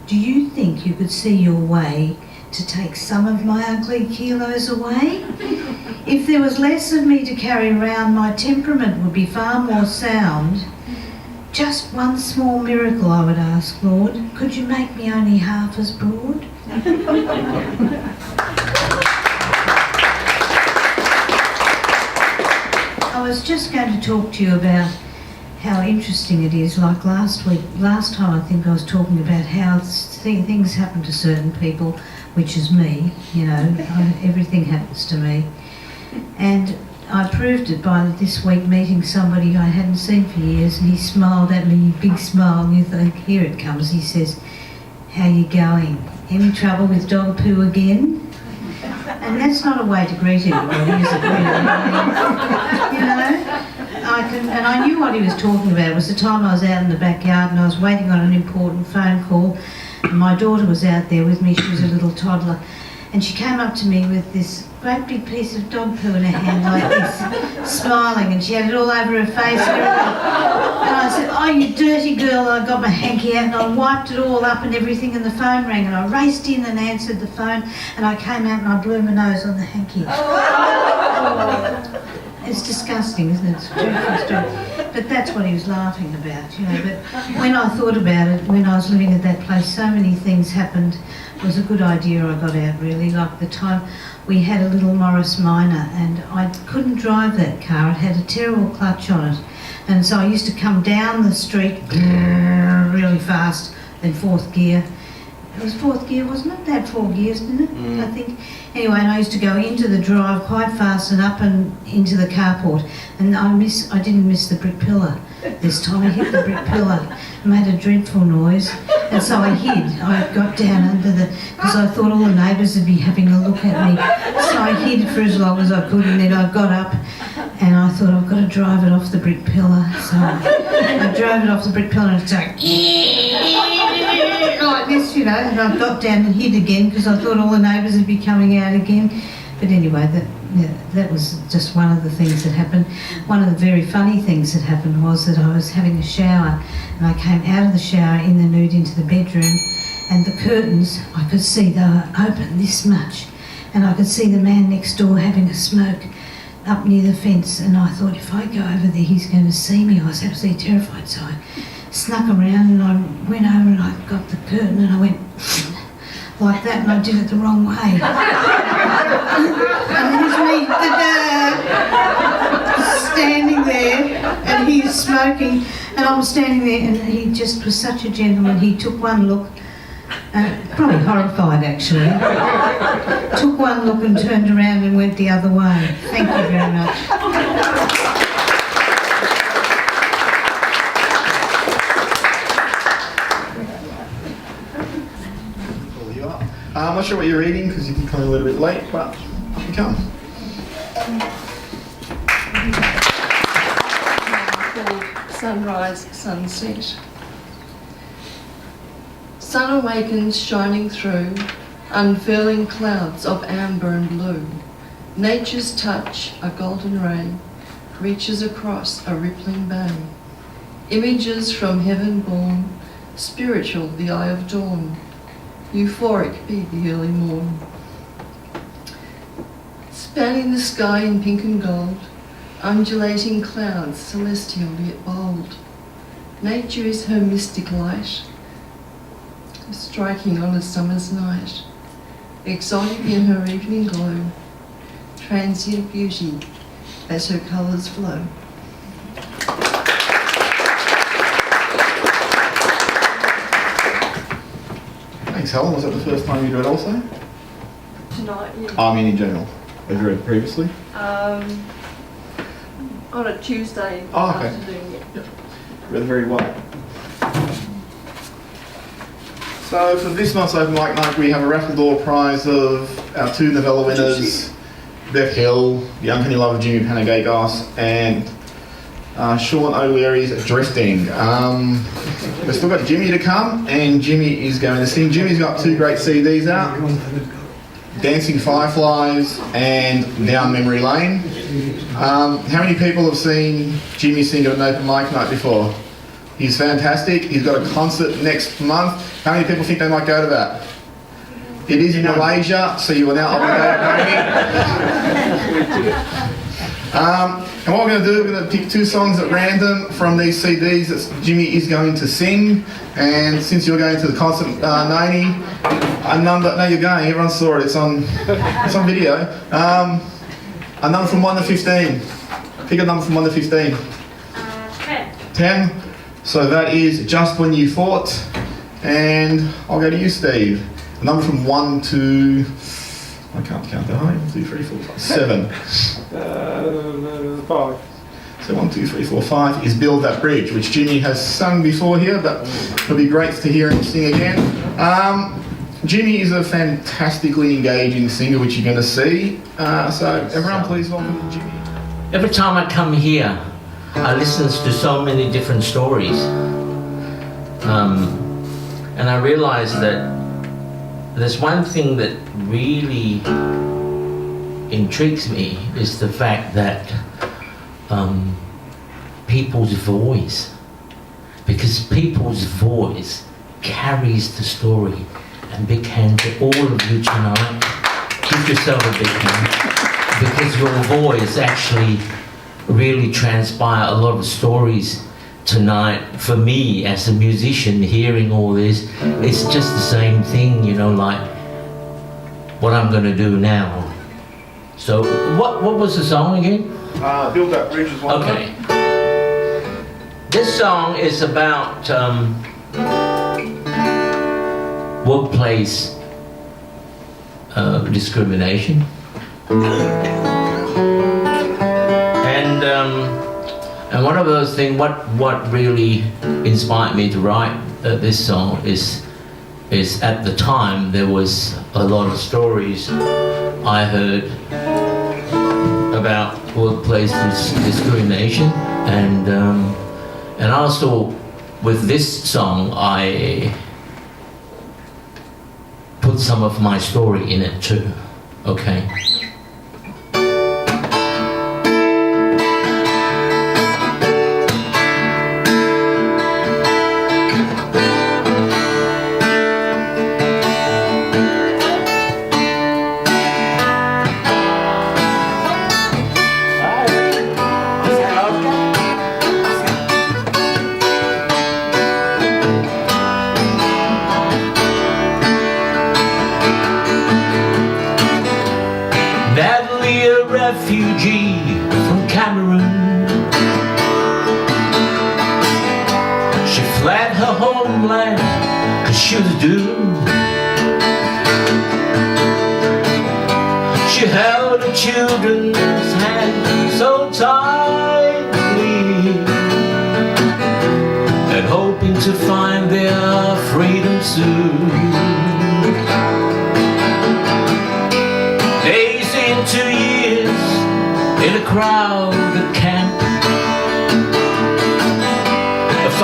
do you think you could see your way to take some of my ugly kilos away? If there was less of me to carry around, my temperament would be far more sound. Just one small miracle I would ask, Lord. Could you make me only half as broad? I was just going to talk to you about how interesting it is. Like last time I think I was talking about how things happen to certain people, which is me, you know, everything happens to me. And I proved it by this week meeting somebody I hadn't seen for years, and he smiled at me, big smile, and you think, here it comes. He says, how you going? Any trouble with dog poo again? And that's not a way to greet everybody, is it really? You know? And I knew what he was talking about. It was the time I was out in the backyard and I was waiting on an important phone call, and my daughter was out there with me. She was a little toddler, and she came up to me with this great big piece of dog poo in her hand like this, smiling, and she had it all over her face and everything. And I said, oh, you dirty girl. I got my hanky out and I wiped it all up and everything, and the phone rang, and I raced in and answered the phone, and I came out and I blew my nose on the hanky. It's disgusting, isn't it? It's dreadful. But that's what he was laughing about, you know. But when I thought about it, when I was living at that place, so many things happened. It was a good idea I got out, really. Like the time we had a little Morris Minor, and I couldn't drive that car. It had a terrible clutch on it. And so I used to come down the street really fast in fourth gear. It was fourth gear, wasn't it? They had 4 gears, didn't it? I think. Anyway, and I used to go into the drive quite fast and up and into the carport. And I didn't miss the brick pillar. This time I hit the brick pillar and made a dreadful noise. And so I hid. I got down under because I thought all the neighbours would be having a look at me. So I hid for as long as I could, and then I got up and I thought, I've got to drive it off the brick pillar. So I drove it off the brick pillar and it's like this, you know, and I got down and hid again because I thought all the neighbours would be coming out again. But anyway, that was just one of the things that happened. One of the very funny things that happened was that I was having a shower, and I came out of the shower in the nude into the bedroom, and the curtains, I could see they were open this much, and I could see the man next door having a smoke. up near the fence, and I thought if I go over there he's going to see me. I was absolutely terrified, so I snuck around and I went over and I got the curtain and I went like that, and I did it the wrong way. And here's me, standing there, and he's smoking, and I'm standing there, and he just was such a gentleman. He took one look, probably horrified actually, took one look and turned around and went the other way. Thank you very much.
I'm not sure what you're reading because you can come a little bit late, but up you come.
Called Sunrise, Sunset. Sun awakens shining through, unfurling clouds of amber and blue. Nature's touch, a golden ray, reaches across a rippling bay. Images from heaven born, spiritual the eye of dawn. Euphoric be the early morn. Spanning the sky in pink and gold, undulating clouds celestial yet bold. Nature is her mystic light, striking on a summer's night. Exotic in her evening glow, transient beauty as her colours flow.
Thanks, Helen. Was that the first time you'd read also?
Tonight, yeah.
I mean in general. Have you read previously?
On a Tuesday afternoon, yeah.
Read very well. So for this month's open mic night, we have a raffle door prize of our 2 novella winners, Beth Hill, The Uncanny Love of Jimmy Panagagos, and Sean O'Leary's Drifting. We've still got Jimmy to come, and Jimmy is going to sing. Jimmy's got 2 great CDs out, Dancing Fireflies and Down Memory Lane. How many people have seen Jimmy sing at an open mic night before? He's fantastic. He's got a concert next month. How many people think they might go to that? It is in Malaysia, so you are now obligated. And what we're going to do, we're going to pick 2 songs at random from these CDs that Jimmy is going to sing. And since you're going to the concert, Noni, a number, no you're going, everyone saw it, it's on video. A number from 1 to 15. Pick a number from 1 to 15.
10.
10. So that is Just When You Fought. And I'll go to you, Steve. A number from 1 to... I can't count that high. 1, 2, 3, 4, 5, 7.
5.
So 1, 2, 3, 4, 5 is Build That Bridge, which Jimmy has sung before here, but it'll be great to hear him sing again. Jimmy is a fantastically engaging singer, which you're going to see. So everyone please welcome Jimmy.
Every time I come here, I listen to so many different stories. And I realize that there's one thing that really intrigues me is the fact that people's voice, because people's voice carries the story. And big hand to all of you tonight. Give yourself a big hand, because your voice actually really transpire a lot of stories tonight. For me as a musician, hearing all this, it's just the same thing, you know, like what I'm going to do now. So what was the song again?
Build That Bridge is one.
Okay. This song is about workplace discrimination. And one of those things, what really inspired me to write this song is at the time there was a lot of stories I heard about workplace discrimination, and also with this song I put some of my story in it too. Okay. she a refugee from Cameroon? She fled her homeland 'cause she was doomed. She held her children's hand so tightly, and hoping to find their freedom soon. Days into years in a crowded camp,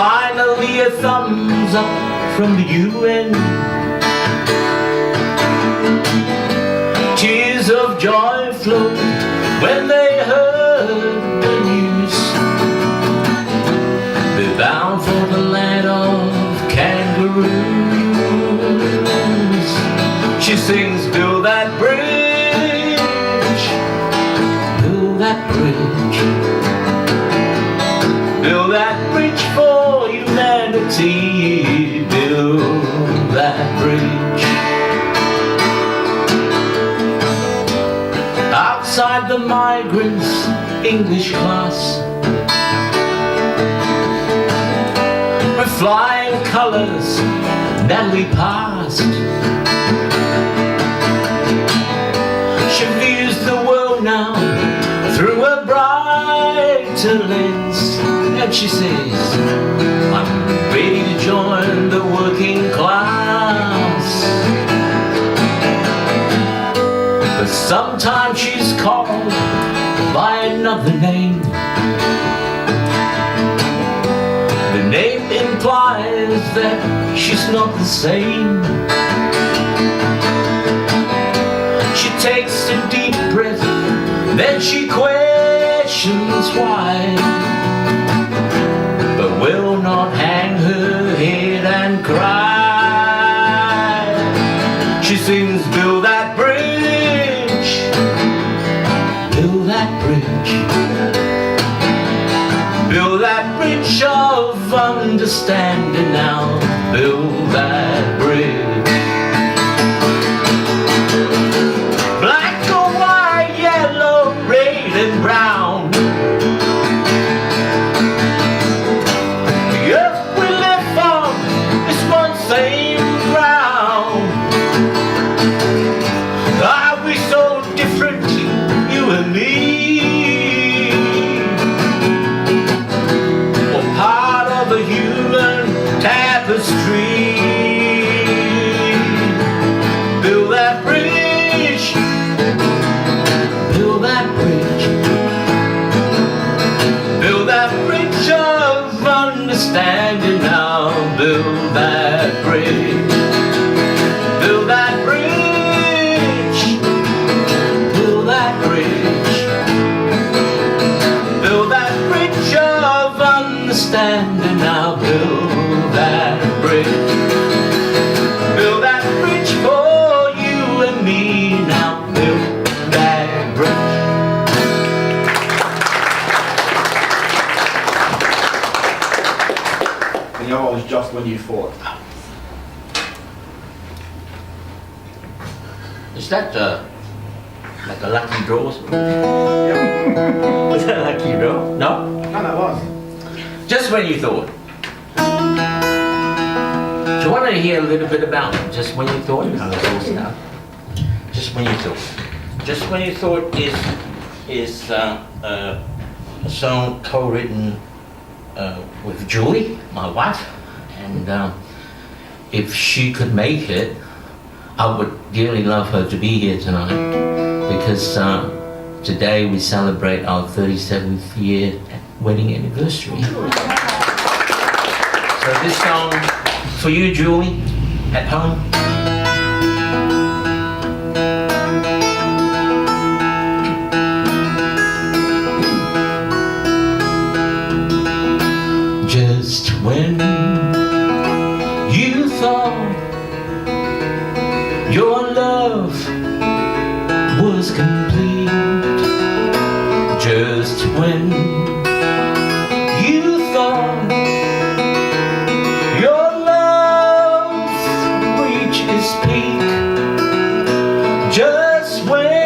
finally a thumbs up from the UN. Tears of joy flowed when they heard the news. They're bound for the land of kangaroos. She sings, build that bridge, build that bridge, build that bridge for humanity, build that bridge. Outside the migrants' English class, with flying colours, Natalie passed. She views the world now through a brighter lens, and she says, I'm ready to join the working class. But sometimes she's called by another name. The name implies that she's not the same. She takes a deep breath, then she questions why, but will not hang her head and cry. She sings, build that bridge, build that bridge, build that bridge of understanding now, build that bridge. Black or white, yellow, red and brown, the earth we live on is one same ground. Are we so different, you and me? Or part of a human tapestry? Build that bridge, build that bridge, build that bridge of understanding now, build that bridge, build that bridge, build that bridge, build that bridge of understanding now, build that bridge, build that bridge for you and me now, build that bridge.
And the other one was just when you fought.
Is that like a lucky draw or something? Was that a lucky draw? No?
No, that was.
Just when you thought. Do you want to hear a little bit about just when you thought? How it's all started? Just when you thought. Just when you thought is a song co-written with Julie, my wife, and if she could make it, I would dearly love her to be here tonight, because today we celebrate our 37th year wedding anniversary. So this song for you, Julie, at home. Just when you thought your love was complete, just when you thought your love reached its peak, just when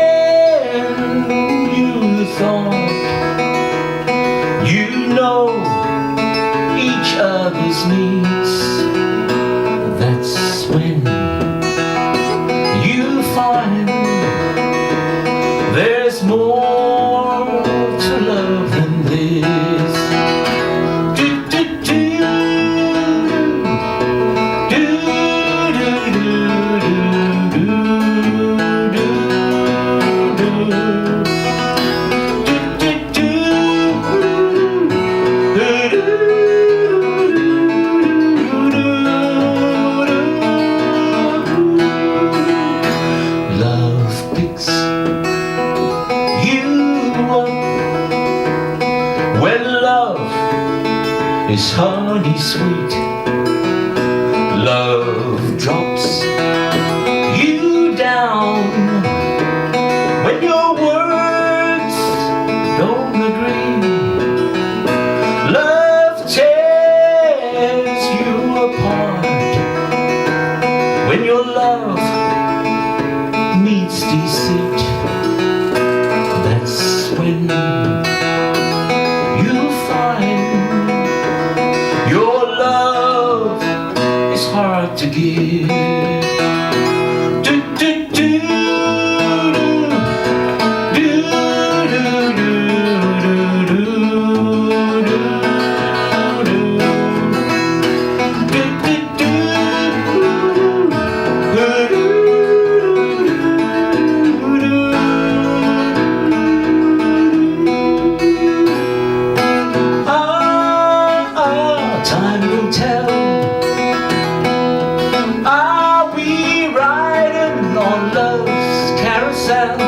is honey sweet. Love drops you down when your words don't agree. Love tears you apart when your love meets deceit. That's when you'll find your love is hard to give. Time will tell. Are we riding on love's carousel?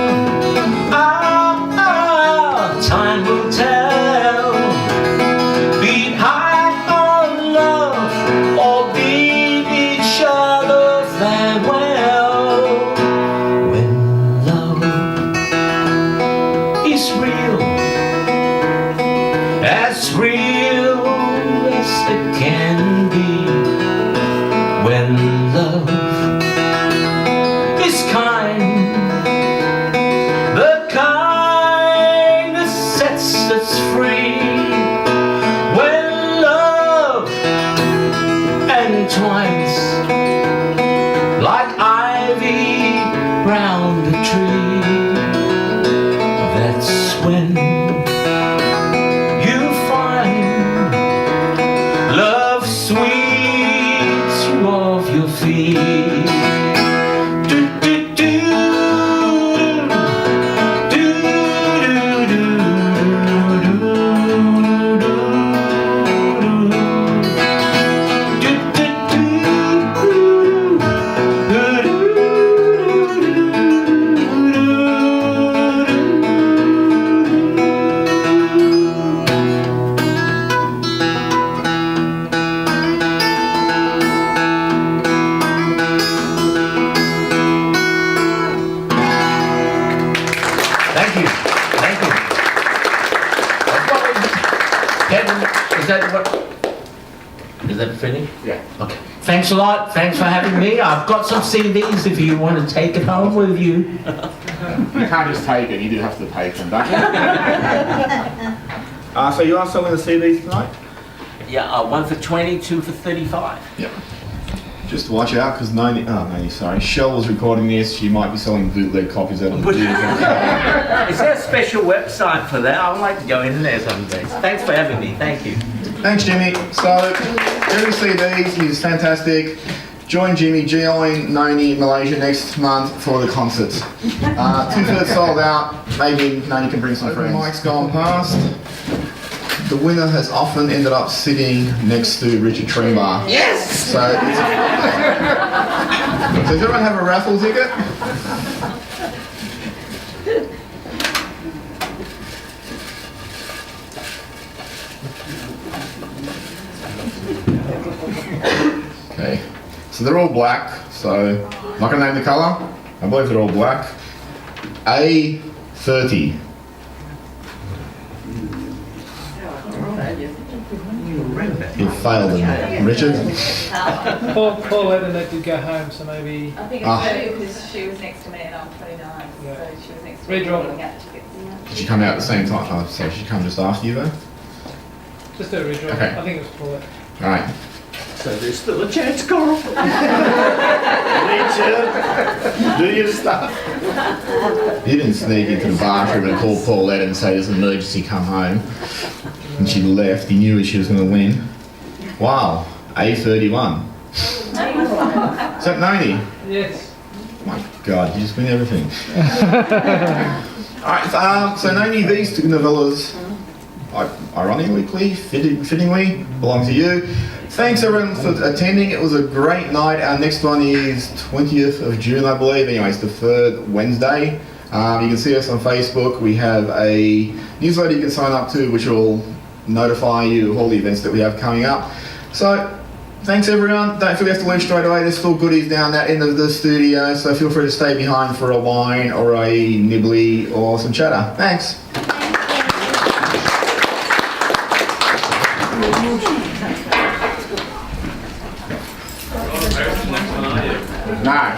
Time will tell. Beat high on love or bid each other farewell. When love is real, as real as it can be. When love is kind, the kind that sets us free. When love entwines like ivy round a tree, that's when you find love sweeps you off your feet. Thank you. Thank you. Kevin, is that what? Is that fitting?
Yeah.
Okay. Thanks a lot. Thanks for having me. I've got some CDs if you want to take it home with you.
You can't just take it, you do have to pay for them back. So you are selling the CDs tonight?
Yeah, one for 20, two for 35.
Yep. Just watch out, because Shell was recording this. She might be selling bootleg copies out of the deal.
Is there a special website for that? I would like to go in there some days. Thanks for having me. Thank you.
Thanks, Jimmy. So, Jimmy CDs, he's fantastic. Join Jimmy, join Noni Malaysia next month for the concert. 2/3 sold out. Maybe Noni can bring some friends. Mike's gone past. The winner has often ended up sitting next to Richard Treemar.
Yes!
So does everyone have a raffle ticket? Okay, so they're all black, so I'm not going to name the colour. I believe they're all black. A30. You failed them, Richard.
Paulette and that did go home, so maybe.
I think it's better because she was next to me and I'm 29, so she was next to me.
Redraw.
Did she come out at the same time? Oh, sorry, she come just after you though?
Just do a redraw.
Okay.
I think it was Paulette.
Alright.
So there's still a chance, Coral.
Richard, do your stuff. You didn't sneak into the bathroom and call Paulette and say there's an emergency, come home. And she left, he knew she was going to win. Wow, A31. Is that Noni?
Yes.
My God, you just win everything. Alright, so Noni, these two novellas, ironically, fittingly, belong to you. Thanks everyone for attending. It was a great night. Our next one is 20th of June, I believe. Anyway, it's the third Wednesday. You can see us on Facebook. We have a newsletter you can sign up to, which will notify you of all the events that we have coming up. So, thanks everyone. Don't feel you have to leave straight away. There's still goodies down that end of the studio, so feel free to stay behind for a wine or a nibbly or some chatter. Thanks. No.